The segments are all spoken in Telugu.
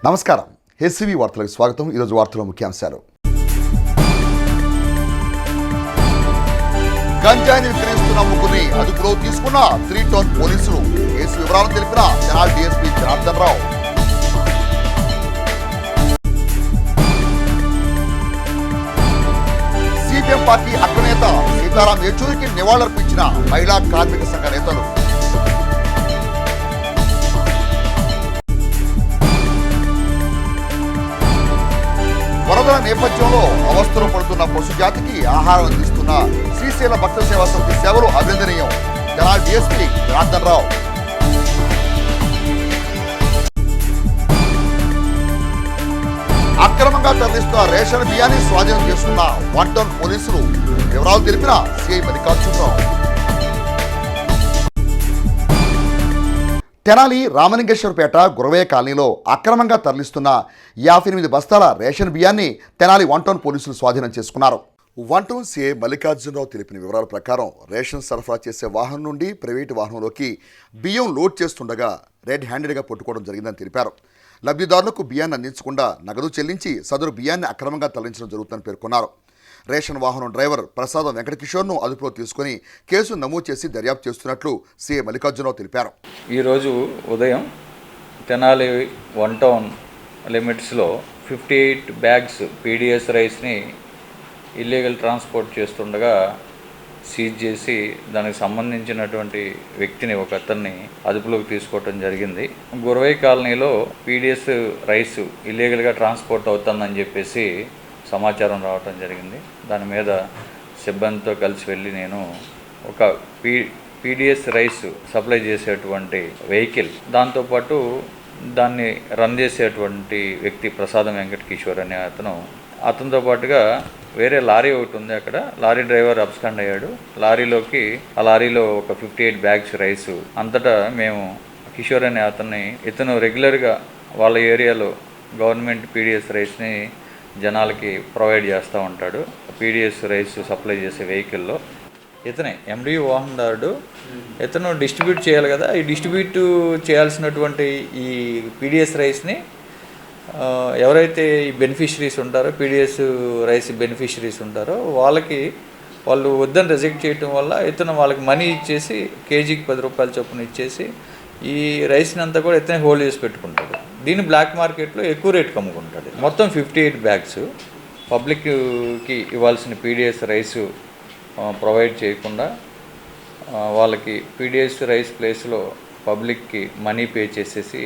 నమస్కారం, హెచ్సివి వార్తలకు స్వాగతం. ఈరోజు వార్తల ముఖ్యాంశాలు. గంజాయిని విక్రయిస్తున్న ముగ్గురిని అదుపులో తీసుకున్న 3 టౌన్ పోలీసులు. కేసు వివరాలను తెలిపిన Tenali DSP Janardhan Rao. CPM party అగ్రనేత సీతారాం యెచూరికి నివాళులర్పించిన మహిళా కార్మిక సంఘ నేతలు. వరదల నేపథ్యంలో అవస్థలు పడుతున్న పశు జాతికి ఆహారం అందిస్తున్న శ్రీశైల భక్త సేవా సమితి సేవలు అభినందనీయం. తెనాలి డీఎస్పీ జనార్దన్ రావు. అక్రమంగా తరలిస్తున్న రేషన్ బియ్యాన్ని స్వాధీనం చేసుకున్న 1 టౌన్ పోలీసులు. వివరాలు తెలిపిన సిఐ మల్లికార్జునరావు. తెనాలి రామలింగేశ్వరపేట గురవయ్య కాలనీలో అక్రమంగా తరలిస్తున్న 58 బస్తాల రేషన్ బియ్యాన్ని తెనాలి 1 టౌన్ పోలీసులు స్వాధీనం చేసుకున్నారు. 1 టౌన్ సిఐ మల్లికార్జునరావు తెలిపిన వివరాల ప్రకారం రేషన్ సరఫరా చేసే వాహనం నుండి ప్రైవేటు వాహనంలోకి బియ్యం లోడ్ చేస్తుండగా రెడ్ హ్యాండెడ్గా పట్టుకోవడం జరిగిందని తెలిపారు. లబ్ధిదారులకు బియ్యాన్ని అందించకుండా నగదు చెల్లించి సదరు బియ్యాన్ని అక్రమంగా తరలించడం జరుగుతుందని పేర్కొన్నారు. రేషన్ వాహనం డ్రైవర్ ప్రసాదం వెంకటకిషోర్ను అదుపులో తీసుకుని కేసు నమోదు చేసి దర్యాప్తు చేస్తున్నట్లు సీఐ మల్లికార్జునరావు తెలిపారు. ఈరోజు ఉదయం తెనాలి 1 టౌన్ లిమిట్స్లో 58 బ్యాగ్స్ పీడిఎస్ రైస్ని ఇల్లీగల్ ట్రాన్స్పోర్ట్ చేస్తుండగా సీజ్ చేసి దానికి సంబంధించినటువంటి వ్యక్తిని ఒక అతన్ని అదుపులోకి తీసుకోవటం జరిగింది. గురవయ్య కాలనీలో పీడిఎస్ రైస్ ఇల్లీగల్గా ట్రాన్స్పోర్ట్ అవుతుందని చెప్పేసి సమాచారం రావటం జరిగింది. దాని మీద సిబ్బందితో కలిసి వెళ్ళి నేను ఒక పీడిఎస్ రైస్ సప్లై చేసేటువంటి వెహికల్, దాంతోపాటు దాన్ని రన్ చేసేటువంటి వ్యక్తి ప్రసాదం వెంకటకిషోర్ అనే అతనితో పాటుగా వేరే లారీ ఒకటి ఉంది. అక్కడ లారీ డ్రైవర్ అబ్స్కాండ్ అయ్యాడు. ఆ లారీలో ఒక 58 బ్యాగ్స్ రైస్ అంతటా మేము కిషోర్ అనే ఇతను రెగ్యులర్గా వాళ్ళ ఏరియాలో గవర్నమెంట్ పీడిఎస్ రైస్ని జనాలకి ప్రొవైడ్ చేస్తూ ఉంటాడు. పీడిఎస్ రైస్ సప్లై చేసే వెహికల్లో ఇతనే ఎండియు వాహనదారుడు. ఇతను డిస్ట్రిబ్యూట్ చేయాలి కదా, ఈ డిస్ట్రిబ్యూట్ చేయాల్సినటువంటి ఈ పీడిఎస్ రైస్ని ఎవరైతే ఈ బెనిఫిషరీస్ ఉంటారో, పీడిఎస్ రైస్ బెనిఫిషరీస్ ఉంటారో వాళ్ళు వద్దని రిజెక్ట్ చేయటం వల్ల ఇతను వాళ్ళకి మనీ ఇచ్చేసి కేజీకి 10 రూపాయల చొప్పున ఇచ్చేసి ఈ రైస్ని అంతా కూడా ఇతనే హోల్డ్ చేసి పెట్టుకుంటాడు. దీన్ని బ్లాక్ మార్కెట్లో ఎక్కువ రేటుకి అమ్ముకుంటాడు. మొత్తం 58 బ్యాగ్స్ పబ్లిక్కి ఇవ్వాల్సిన పీడిఎస్ రైస్ ప్రొవైడ్ చేయకుండా వాళ్ళకి పీడిఎస్ రైస్ ప్లేస్లో పబ్లిక్కి మనీ పే చేసేసి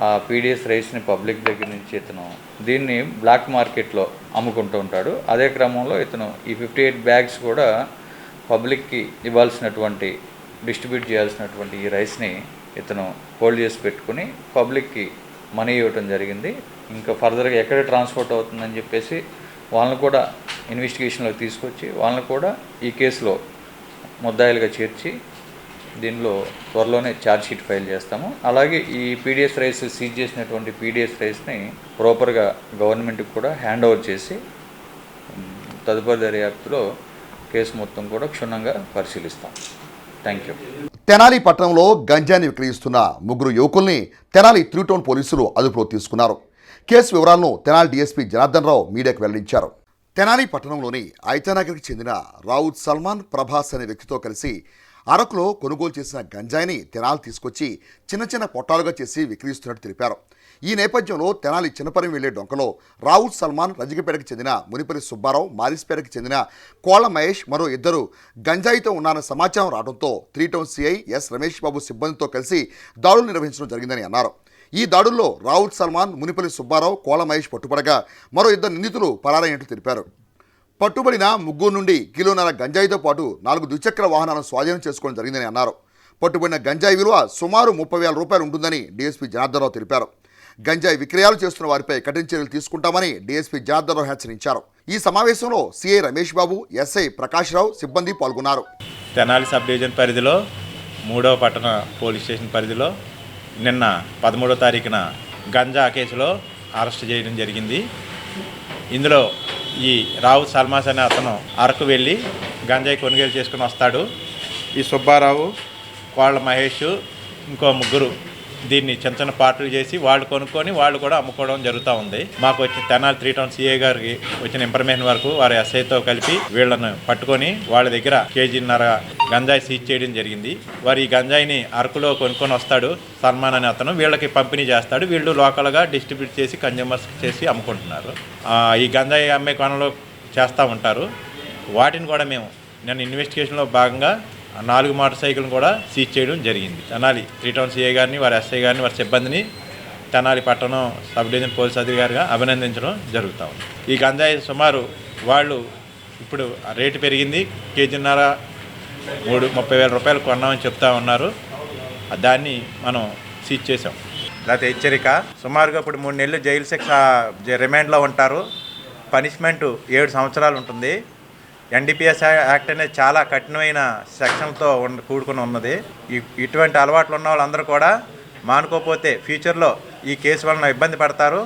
ఆ పీడిఎస్ రైస్ని పబ్లిక్ దగ్గర నుంచి ఇతను దీన్ని బ్లాక్ మార్కెట్లో అమ్ముకుంటూ ఉంటాడు. అదే క్రమంలో ఇతను ఈ 58 బ్యాగ్స్ కూడా పబ్లిక్కి ఇవ్వాల్సినటువంటి డిస్ట్రిబ్యూట్ చేయాల్సినటువంటి ఈ రైస్ని ఇతను హోల్డ్ చేసి పెట్టుకుని పబ్లిక్కి మనీ ఇవ్వటం జరిగింది. ఇంకా ఫర్దర్గా ఎక్కడ ట్రాన్స్పోర్ట్ అవుతుందని చెప్పేసి వాళ్ళని కూడా ఇన్వెస్టిగేషన్లోకి తీసుకొచ్చి వాళ్ళని కూడా ఈ కేసులో ముద్దాయిలుగా చేర్చి దీనిలో త్వరలోనే ఛార్జ్షీట్ ఫైల్ చేస్తాము. అలాగే ఈ పీడిఎస్ రైస్ సీజ్ చేసినటువంటి పీడిఎస్ రైస్ని ప్రాపర్గా గవర్నమెంట్కి కూడా హ్యాండ్ ఓవర్ చేసి తదుపరి దర్యాప్తులో కేసు మొత్తం కూడా క్షుణ్ణంగా పరిశీలిస్తాం. Thank you. తెనాలి పట్టణంలో గంజాయిని విక్రయిస్తున్న 3 యువకుల్ని తెనాలి 3 టౌన్ పోలీసులు అదుపులో తీసుకున్నారు. కేసు వివరాలను తెనాలి డీఎస్పీ జనార్దన్ రావు మీడియాకు వెల్లడించారు. తెనాలి పట్టణంలోని ఐతానగర్కి చెందిన రావుత్ సల్మాన్ ప్రభాస్ అనే వ్యక్తితో కలిసి అరకులో కొనుగోలు చేసిన గంజాయిని తెనాలి తీసుకొచ్చి చిన్న చిన్న పొట్టాలుగా చేసి విక్రయిస్తున్నట్టు తెలిపారు. ఈ నేపథ్యంలో తెనాలి చిన్నపరం వెళ్లే డొంకలో రావుత్ సల్మాన్ రజగిపేటకు చెందిన మునిపల్లి సుబ్బారావు, మారిస్పేటకు చెందిన కోళ్ల మహేష్ మరో 2 గంజాయితో ఉన్నారన్న సమాచారం రావడంతో 3 town CI yes Ramesh Babu సిబ్బందితో కలిసి దాడులు నిర్వహించడం జరిగిందని అన్నారు. ఈ దాడుల్లో రావుత్ సల్మాన్, మునిపల్లి సుబ్బారావు, కోళ్ల మహేష్ పట్టుబడగా మరో 2 నిందితులు పరారైనట్టు తెలిపారు. పట్టుబడిన 3 నుండి కిలోన్నర గంజాయితో పాటు 4 ద్విచక్ర వాహనాలను స్వాధీనం చేసుకోవడం జరిగిందని అన్నారు. పట్టుబడిన గంజాయి విలువ సుమారు 30,000 రూపాయలు ఉంటుందని డీఎస్పీ జనార్దన్ రావు తెలిపారు. గంజాయి విక్రయాలు చేస్తున్న వారిపై కఠిన చర్యలు తీసుకుంటామని డీఎస్పీ జనార్దన్ రావు హెచ్చరించారు. ఈ సమావేశంలో సిఐ రమేష్ బాబు, ఎస్ఐ ప్రకాష్ రావు సిబ్బంది పాల్గొన్నారు. తెనాలి సబ్ డివిజన్ పరిధిలో 3వ పట్టణ పోలీస్ స్టేషన్ పరిధిలో నిన్న 13వ తారీఖున గంజా కేసులో అరెస్ట్ చేయడం జరిగింది. ఇందులో ఈ రావు సల్మాస్ అనే అతను అరకు వెళ్ళి గంజాయి కొనుగోలు చేసుకుని వస్తాడు. ఈ సుబ్బారావు, కోళ్ల మహేష్, ఇంకో 3 దీన్ని చిన్న చిన్న పార్టీలు చేసి వాళ్ళు కొనుక్కొని వాళ్ళు కూడా అమ్ముకోవడం జరుగుతూ ఉంది. మాకు వచ్చి తెనాలి 3 టౌన్ సిఐ గారికి వచ్చిన ఇన్ఫర్మేషన్ వరకు వారి ఎస్ఐతో కలిపి వీళ్ళను పట్టుకొని వాళ్ళ దగ్గర 1.5 కేజీన్నర గంజాయి సీజ్ చేయడం జరిగింది. వారు ఈ గంజాయిని అరకులో కొనుక్కొని వస్తాడు సల్మాన్ అనే అతను, వీళ్ళకి పంపిణీ చేస్తాడు. వీళ్ళు లోకల్గా డిస్ట్రిబ్యూట్ చేసి కన్జ్యూమర్స్ చేసి అమ్ముకుంటున్నారు. ఈ గంజాయి అమ్మే కొనలో చేస్తూ ఉంటారు. వాటిని కూడా మేము నేను ఇన్వెస్టిగేషన్లో భాగంగా 4 మోటార్ సైకిల్ని కూడా సీజ్ చేయడం జరిగింది. తెనాలి 3 టౌన్ సిఐ గారిని, వారి ఎస్ఐ గారిని, వారి సిబ్బందిని తెనాలి పట్టణం సబ్ డివిజన్ పోలీస్ అధికారిగా అభినందించడం జరుగుతూ ఉంది. ఈ గంజాయి సుమారు వాళ్ళు ఇప్పుడు రేటు పెరిగింది, 1.5 కేజీన్నర 30,000 రూపాయలు కొన్నామని చెప్తా ఉన్నారు. దాన్ని మనం సీజ్ చేసాం. లేకపోతే హెచ్చరిక సుమారుగా ఇప్పుడు 3 నెలలు జైలు శిక్ష రిమాండ్లో ఉంటారు. పనిష్మెంట్ 7 సంవత్సరాలు ఉంటుంది. ఎన్డీపీఎస్ యాక్ట్ అనేది చాలా కఠినమైన సెక్షన్తో కూడుకుని ఉన్నది. ఇటువంటి అలవాట్లు ఉన్న వాళ్ళందరూ కూడా మానుకోకపోతే ఫ్యూచర్లో ఈ కేసు వలన ఇబ్బంది పడతారు.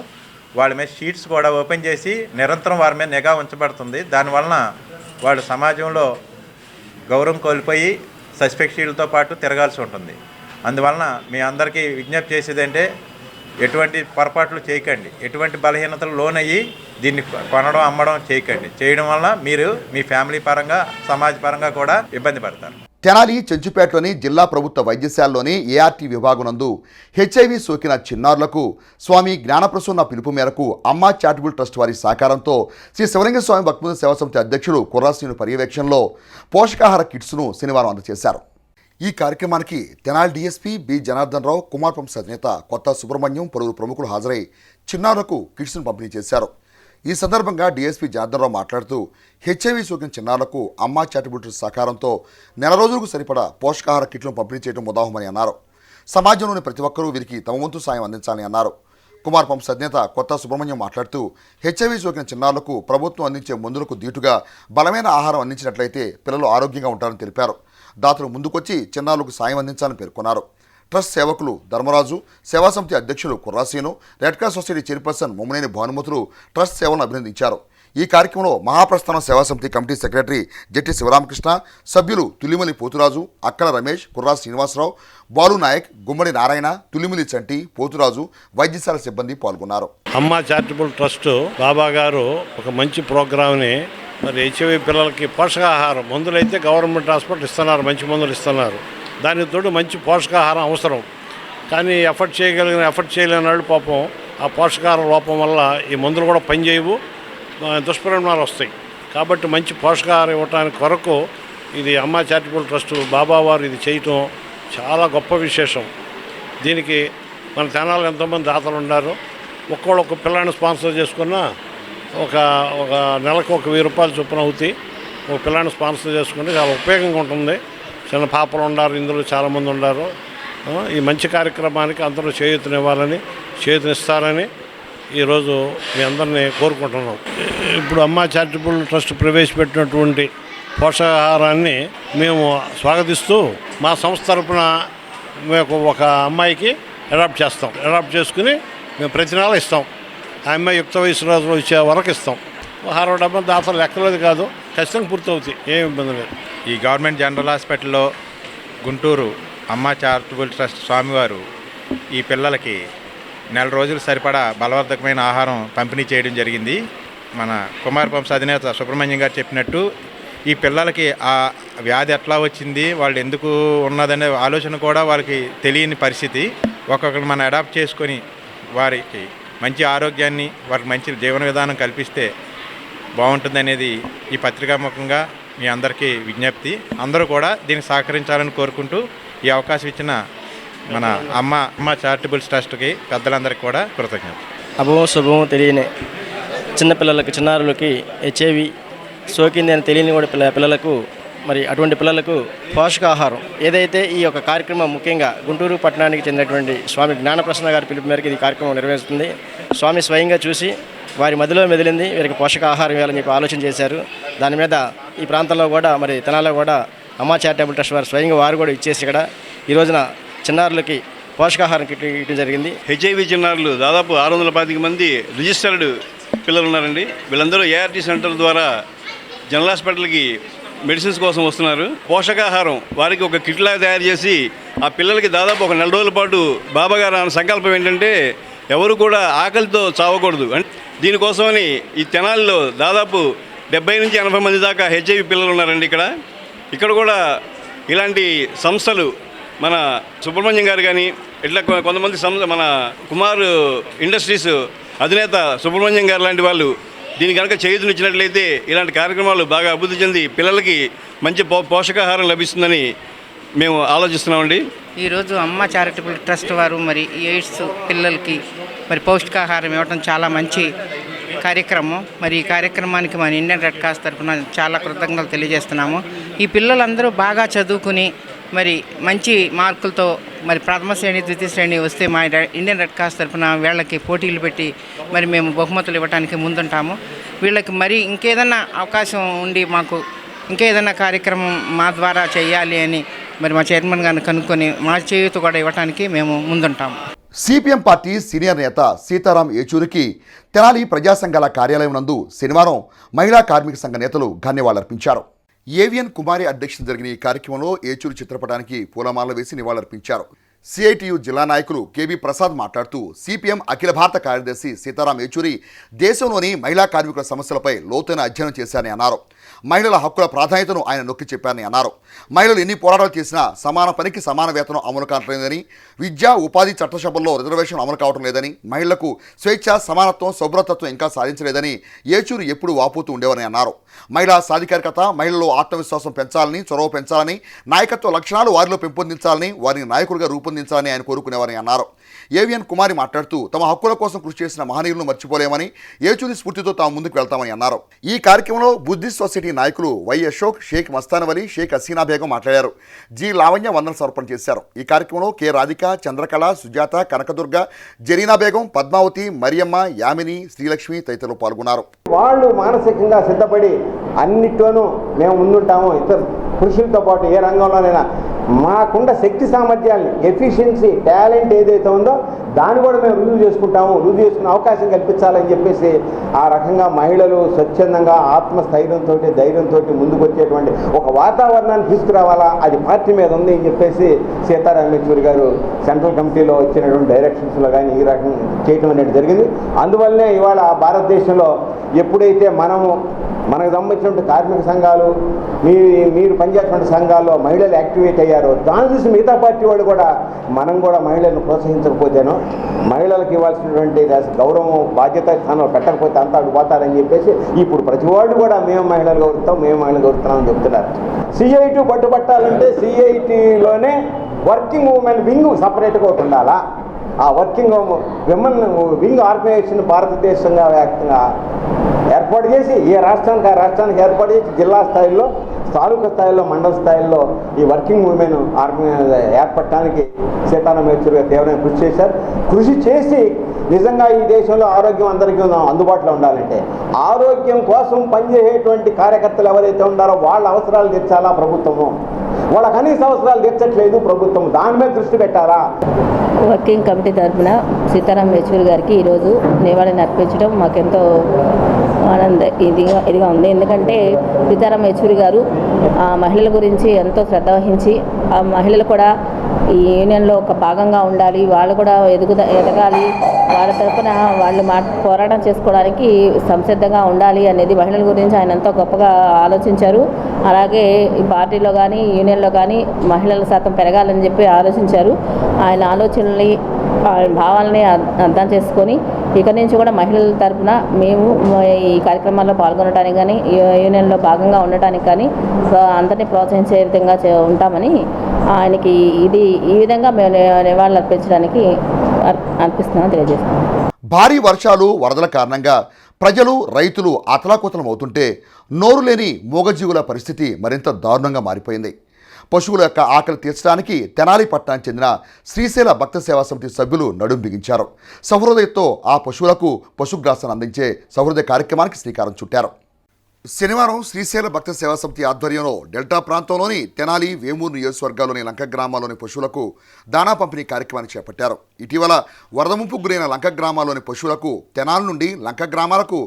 వాళ్ళ మీద షీట్స్ కూడా ఓపెన్ చేసి నిరంతరం వారి మీద నిఘా ఉంచబడుతుంది. దానివలన వాళ్ళు సమాజంలో గౌరవం కోల్పోయి సస్పెక్ట్ షీట్లతో పాటు తిరగాల్సి ఉంటుంది. అందువలన మీ అందరికీ విజ్ఞప్తి చేసేదంటే ఎటువంటి పొరపాట్లు చేయకండి, ఎటువంటి బలహీనతలు లోనయ్యి దీన్ని కొనడం అమ్మడం చేయకండి. చేయడం వల్ల మీరు మీ ఫ్యామిలీ పరంగా సమాజ పరంగా కూడా ఇబ్బంది పడతారు. తెనాలి చెంచుపేటలోని జిల్లా ప్రభుత్వ వైద్యశాలలోని ఏఆర్టీ విభాగం నందు హెచ్ఐవి సోకిన చిన్నారులకు స్వామి జ్ఞానప్రసన్న పిలుపు మేరకు అమ్మా చారిటబుల్ ట్రస్ట్ వారి సహకారంతో శ్రీ శివలింగ స్వామి భక్తుల సేవా సమితి అధ్యక్షుడు కుర్రాశ్రీను పర్యవేక్షణలో పోషకాహార కిట్స్ను శనివారం అందజేశారు. ఈ కార్యక్రమానికి Tenali DSP B Janardhan Rao, Kumar pumps అధినేత కొత్త సుబ్రహ్మణ్యం, పలువురు ప్రముఖులు హాజరై చిన్నారులకు కిట్స్ను పంపిణీ చేశారు. ఈ సందర్భంగా డీఎస్పీ జనార్దన్ రావు మాట్లాడుతూ హెచ్ఐవి సోకిన చిన్నారులకు అమ్మా చారిటబుల్ ట్రస్ట్ సహకారంతో 4 రోజులకు సరిపడా పోషకాహార కిట్లను పంపిణీ చేయడం ఉదాహమని అన్నారు. సమాజంలోని ప్రతి ఒక్కరూ వీరికి తమ వంతు సాయం అందించాలని అన్నారు. కుమార్ పంప్స్ అధినేత కొత్త సుబ్రహ్మణ్యం మాట్లాడుతూ హెచ్ఐవి సోకిన చిన్నారులకు ప్రభుత్వం అందించే మందులకు దీటుగా బలమైన ఆహారం అందించినట్లయితే పిల్లలు ఆరోగ్యంగా ఉంటారని తెలిపారు. దాతలు ముందుకొచ్చి చిన్నారులకు సాయం అందించాలని పేర్కొన్నారు. ట్రస్ట్ సేవకులు ధర్మరాజు, సేవా సమితి అధ్యక్షులు Kurraseenu, red cross society chairperson Mommaneni Bhanumathulu trust సేవలను అభినందించారు. ఈ కార్యక్రమంలో మహాప్రస్థానం సేవా సమితి కమిటీ సెక్రటరీ జట్టి శివరామకృష్ణ, సభ్యులు తులిమలి పోతురాజు, అక్కల రమేష్, కుర్రా శ్రీనివాసరావు, బాలు నాయక్, గుమ్మడి నారాయణ, తులిమిలి చంటి, పోతురాజు, వైద్యశాల సిబ్బంది పాల్గొన్నారు. అమ్మా చారిటబుల్ ట్రస్ట్ బాబా గారు ఒక మంచి ప్రోగ్రామ్ని మరి హెచ్ఐవి పిల్లలకి పోషకాహారం మందులు అయితే గవర్నమెంట్ హాస్పిటల్ ఇస్తున్నారు, మంచి మందులు ఇస్తున్నారు. దానికి తోడు మంచి పోషకాహారం అవసరం. కానీ ఎఫర్ట్ చేయలేని వాళ్ళు పాపం ఆ పోషకాహార లోపం వల్ల ఈ మందులు కూడా పనిచేయవు, దుష్పరిణామాలు వస్తాయి. కాబట్టి మంచి పోషకాహారం ఇవ్వడానికి కొరకు ఇది అమ్మా చారిటబుల్ ట్రస్ట్ బాబా వారు ఇది చేయటం చాలా గొప్ప విశేషం. దీనికి మన తెనాలి ఎంతోమంది దాతలు ఉన్నారు. ఒక్కొక్క పిల్లాన్ని స్పాన్సర్ చేసుకున్నా ఒక నెలకు 1,000 రూపాయలు చొప్పున అవుతాయి. ఒక పిల్లాన్ని స్పాన్సర్ చేసుకుంటే చాలా ఉపయోగంగా ఉంటుంది. చిన్న పాపలు ఉన్నారు, ఇందులో చాలామంది ఉన్నారు. ఈ మంచి కార్యక్రమానికి అందరూ చేయూతనివ్వాలని, చేయూతనిస్తారని ఈరోజు మీ అందరినీ కోరుకుంటున్నాం. ఇప్పుడు అమ్మా చారిటబుల్ ట్రస్ట్ ప్రవేశపెట్టినటువంటి పోషకాహారాన్ని మేము స్వాగతిస్తూ మా సంస్థ తరఫున మేము ఒక అమ్మాయికి అడాప్ట్ చేస్తాం. అడాప్ట్ చేసుకుని మేము ప్రతి నెల ఇస్తాం. ఆ అమ్మాయి యుక్త వయసు రోజులు వచ్చే వరకు ఇస్తాం. 60 డబ్బా దాతలు లెక్కలేదు కాదు, ఖచ్చితంగా పూర్తవుతాయి, ఏం ఇబ్బంది లేదు. ఈ గవర్నమెంట్ జనరల్ హాస్పిటల్లో గుంటూరు అమ్మా చారిటబుల్ ట్రస్ట్ స్వామివారు ఈ పిల్లలకి 4 రోజులు సరిపడా బలవర్ధకమైన ఆహారం పంపిణీ చేయడం జరిగింది. మన కుమార్ పంప్స్ అధినేత సుబ్రహ్మణ్యం గారు చెప్పినట్టు ఈ పిల్లలకి ఆ వ్యాధి ఎట్లా వచ్చింది, వాళ్ళు ఎందుకు ఉన్నదనే ఆలోచన కూడా వాళ్ళకి తెలియని పరిస్థితి. ఒక్కొక్కరు మనం అడాప్ట్ చేసుకొని వారికి మంచి ఆరోగ్యాన్ని, వారికి మంచి జీవన విధానం కల్పిస్తే బాగుంటుందనేది ఈ పత్రికాముఖంగా మీ అందరికీ విజ్ఞప్తి. అందరూ కూడా దీనికి సహకరించాలని కోరుకుంటూ ఈ అవకాశం ఇచ్చిన మన అమ్మ చారిటబుల్ ట్రస్ట్కి పెద్దలందరికీ కూడా కృతజ్ఞత. అభవం శుభవం తెలియని చిన్నపిల్లలకి, చిన్నారులకి హెచ్ఐవి సోకింది అని తెలియని కూడా పిల్లలకు మరి అటువంటి పిల్లలకు పోషకాహారం ఏదైతే ఈ యొక్క కార్యక్రమం ముఖ్యంగా గుంటూరు పట్టణానికి చెందినటువంటి స్వామి జ్ఞానప్రసన్న గారి పిలుపు మేరకు ఈ కార్యక్రమం నిర్వహిస్తుంది. స్వామి స్వయంగా చూసి వారి మధ్యలో మెదిలింది వీరికి పోషకాహారం ఇవ్వాలని చెప్పి ఆలోచన చేశారు. దాని మీద ఈ ప్రాంతంలో కూడా మరి తెనాలిలో కూడా అమ్మా చారిటబుల్ ట్రస్ట్ వారు స్వయంగా వారు కూడా ఇచ్చేసి ఇక్కడ ఈ రోజున చిన్నారులకి పోషకాహారం కిట్ ఇవ్వడం జరిగింది. హెచ్ఐవి చిన్నారులు దాదాపు 625 మంది రిజిస్టర్డ్ పిల్లలు ఉన్నారండి. వీళ్ళందరూ ఏఆర్టీ సెంటర్ ద్వారా జనరల్ హాస్పిటల్కి మెడిసిన్స్ కోసం వస్తున్నారు. పోషకాహారం వారికి ఒక కిట్లా తయారు చేసి ఆ పిల్లలకి దాదాపు ఒక 4 రోజుల పాటు బాబా గారు ఆయన సంకల్పం ఏంటంటే ఎవరు కూడా ఆకలితో చావకూడదు. దీనికోసమని ఈ తెనాలిలో దాదాపు 70 నుంచి 80 మంది దాకా హెచ్ఐవి పిల్లలు ఉన్నారండి. ఇక్కడ కూడా ఇలాంటి సంస్థలు మన సుబ్రహ్మణ్యం గారు కానీ ఇట్లా కొంతమంది మన కుమార్ ఇండస్ట్రీస్ అధినేత సుబ్రహ్మణ్యం గారు లాంటి వాళ్ళు దీనికి కనుక చేయూతనిచ్చినట్లయితే ఇలాంటి కార్యక్రమాలు బాగా అభివృద్ధి చెంది పిల్లలకి మంచి పోషకాహారం లభిస్తుందని మేము ఆలోచిస్తున్నామండి. ఈరోజు అమ్మ చారిటబుల్ ట్రస్ట్ వారు మరి ఎయిడ్స్ పిల్లలకి మరి పౌష్టికాహారం ఇవ్వడం చాలా మంచి కార్యక్రమం. మరి ఈ కార్యక్రమానికి మన ఇండియన్ రెడ్ క్రాస్ తరఫున చాలా కృతజ్ఞతలు తెలియజేస్తున్నాము. ఈ పిల్లలందరూ బాగా చదువుకుని మరి మంచి మార్కులతో మరి ప్రథమ శ్రేణి ద్వితీయ శ్రేణి వస్తే మా ఇండియన్ రెడ్ క్రాస్ తరఫున వీళ్ళకి పోటీలు పెట్టి మరి మేము బహుమతులు ఇవ్వడానికి ముందుంటాము. వీళ్ళకి మరి ఇంకేదన్నా అవకాశం ఉండి మాకు ఇంకేదన్నా కార్యక్రమం మా ద్వారా చేయాలి అని మరి మా చైర్మన్ గారిని కనుక్కొని మా చేయూత కూడా ఇవ్వడానికి మేము ముందుంటాము. సిపిఎం పార్టీ సీనియర్ నేత సీతారాం ఏచూరికి తెనాలి ప్రజా సంఘాల కార్యాలయం నందు శనివారం మహిళా కార్మిక సంఘ నేతలు ధన్యవాదాలర్పించారు. ఏవిఎన్ కుమారి అధ్యక్షతన జరిగిన ఈ కార్యక్రమంలో ఏచూరి చిత్రపటానికి పూలమాలలు వేసి నివాళులర్పించారు. సిఐటియు జిల్లా నాయకులు కేబీ ప్రసాద్ మాట్లాడుతూ సిపిఎం అఖిల భారత కార్యదర్శి సీతారాం ఏచూరి దేశంలోని మహిళా కార్మికుల సమస్యలపై లోతైన అధ్యయనం చేశారని అన్నారు. మహిళల హక్కుల ప్రాధాన్యతను ఆయన నొక్కి చెప్పారని అన్నారు. మహిళలు ఎన్ని పోరాటాలు చేసినా సమాన పనికి సమాన వేతనం అమలు కావట్లేదని, విద్యా ఉపాధి చట్టసభల్లో రిజర్వేషన్ అమలు కావడం లేదని, మహిళలకు స్వేచ్ఛ సమానత్వం శుభ్రతత్వం ఇంకా సాధించలేదని ఏచూరి ఎప్పుడు వాపోతూ ఉండేవారని అన్నారు. మహిళా సాధికారికత, మహిళల్లో ఆత్మవిశ్వాసం పెంచాలని, చొరవ పెంచాలని, నాయకత్వ లక్షణాలు వారిలో పెంపొందించాలని, వారిని నాయకుడిగా రూపొందించాలని ఆయన కోరుకునేవారని అన్నారు. ఏవిఎన్ కుమారి మాట్లాడుతూ తమ హక్కుల కోసం కృషి చేసిన మహనీయులను మర్చిపోలేమని, ఏచూరి స్ఫూర్తితో తాము ముందుకు వెళ్తామని అన్నారు. ఈ కార్యక్రమంలో బుద్ధిస్ట్ సొసైటీ నాయకులు వై అశోక్, షేక్ మస్తానవలి, షేక్ హసీనా బేగం మాట్లాడారు. జి లావణ్య వందన సమర్పణ చేశారు. ఈ కార్యక్రమంలో కె రాధిక, చంద్రకళ, సుజాత, కనకదుర్గ, జరీనా బేగం, పద్మావతి, మరియమ్మ, యామిని, శ్రీలక్ష్మి తదితరులు పాల్గొన్నారు. వాళ్ళు మానసికంగా సిద్ధపడి అన్నిట్లోనూ మేము ముందుంటాము. ఇతర పురుషులతో పాటు ఏ రంగంలోనైనా మాకున్న శక్తి సామర్థ్యాన్ని, ఎఫిషియన్సీ, టాలెంట్ ఏదైతే ఉందో దాన్ని కూడా మేము రుజువు చేసుకుంటాము. రుజువు చేసుకునే అవకాశం కల్పించాలని చెప్పేసి ఆ రకంగా మహిళలు స్వచ్ఛందంగా ఆత్మస్థైర్యంతో, ధైర్యంతో ముందుకు వచ్చేటువంటి ఒక వాతావరణాన్ని తీసుకురావాలా, అది పార్టీ మీద ఉంది అని చెప్పేసి సీతారాం యేచూరి గారు సెంట్రల్ కమిటీలో ఇచ్చినటువంటి డైరెక్షన్స్లో కానీ ఈ రకం చేయటం అనేది జరిగింది. అందువల్లనే ఇవాళ భారతదేశంలో ఎప్పుడైతే మనకు సంబంధించినటువంటి కార్మిక సంఘాలు, మీరు పనిచేసినటువంటి సంఘాల్లో మహిళలు యాక్టివేట్ అయ్యారో దాన్ని చూసి మిగతా పార్టీ వాళ్ళు కూడా మనం కూడా మహిళలను ప్రోత్సహించకపోతేనో, మహిళలకు ఇవ్వాల్సినటువంటి గౌరవం బాధ్యత స్థానంలో పెట్టకపోతే అంతా అడిగిపోతారని చెప్పేసి ఇప్పుడు ప్రతి వాళ్ళు కూడా మేము మహిళలు గౌరవిస్తాం, మేము మహిళలు గౌరవిస్తున్నామని చెప్తున్నారు. సిఐటి పట్టుబట్టాలంటే సిఐటిలోనే వర్కింగ్ ఉమెన్ వింగ్ సపరేట్గా ఒకటి ఉండాలా. ఆ వర్కింగ్ విమెన్ వింగ్ ఆర్గనైజేషన్ భారతదేశంగా వ్యాప్తంగా ఏర్పాటు చేసి ఏ రాష్ట్రానికి ఆ రాష్ట్రానికి ఏర్పాటు చేసి జిల్లా స్థాయిలో, తాలూకా స్థాయిలో, మండల స్థాయిలో ఈ వర్కింగ్ ఉమెన్ ఏర్పడటానికి సీతారాం యేచూరి గారు తీవ్రంగా కృషి చేశారు. కృషి చేసి నిజంగా ఈ దేశంలో ఆరోగ్యం అందరికీ అందుబాటులో ఉండాలంటే ఆరోగ్యం కోసం పనిచేసేటువంటి కార్యకర్తలు ఎవరైతే ఉన్నారో వాళ్ళ అవసరాలు తీర్చాలా ప్రభుత్వము. వాళ్ళ కనీస అవసరాలు తీర్చట్లేదు ప్రభుత్వం, దాని మీద దృష్టి పెట్టాలా. వర్కింగ్ కమిటీ తరఫున సీతారాం యేచూరి గారికి ఈరోజు నివాళిని అర్పించడం మాకెంతో ఇదిగా ఉంది. ఎందుకంటే సీతారాం యేచూరి గారు ఆ మహిళల గురించి ఎంతో శ్రద్ధ వహించి ఆ మహిళలు కూడా ఈ యూనియన్లో ఒక భాగంగా ఉండాలి, వాళ్ళు కూడా ఎదగాలి, వాళ్ళ తరఫున వాళ్ళు పోరాటం చేసుకోవడానికి సంసిద్ధంగా ఉండాలి అనేది మహిళల గురించి ఆయన ఎంతో గొప్పగా ఆలోచించారు. అలాగే ఈ పార్టీలో కానీ యూనియన్లో కానీ మహిళల శాతం పెరగాలని చెప్పి ఆలోచించారు. ఆయన ఆలోచనల్ని, భావాలని అర్థం చేసుకొని ఇక నుంచి కూడా మహిళల తరఫున మేము ఈ కార్యక్రమాల్లో పాల్గొనడానికి కానీ యూనియన్లో భాగంగా ఉండటానికి కానీ అందరినీ ప్రోత్సహించే విధంగా ఉంటామని ఆయనకి ఈ విధంగా మేము నివాళులు అర్పిస్తున్నామని తెలియజేస్తున్నాం. భారీ వర్షాలు, వరదల కారణంగా ప్రజలు, రైతులు అతలాకుతలం అవుతుంటే నోరు లేని మూగజీవుల పరిస్థితి మరింత దారుణంగా మారిపోయింది. పశువుల యొక్క ఆకలి తీర్చడానికి తెనాలి పట్టణానికి చెందిన శ్రీశైల భక్త సేవా సమితి సభ్యులు నడుం బిగించారు. సహృదయతో ఆ పశువులకు పశుగ్రాసాన్ని అందించే సహృదయ కార్యక్రమానికి శ్రీకారం చుట్టారు. శనివారం శ్రీశైల భక్త సేవా సమితి ఆధ్వర్యంలో డెల్టా ప్రాంతంలోని తెనాలి, వేమూరు నియోజకవర్గాల్లోని లంక గ్రామాల్లోని పశువులకు దానా పంపిణీ కార్యక్రమాన్ని చేపట్టారు. ఇటీవల వరద ముంపుకు గురైన లంక గ్రామాల్లోని పశువులకు తెనాలి నుండి లంక గ్రామాలకు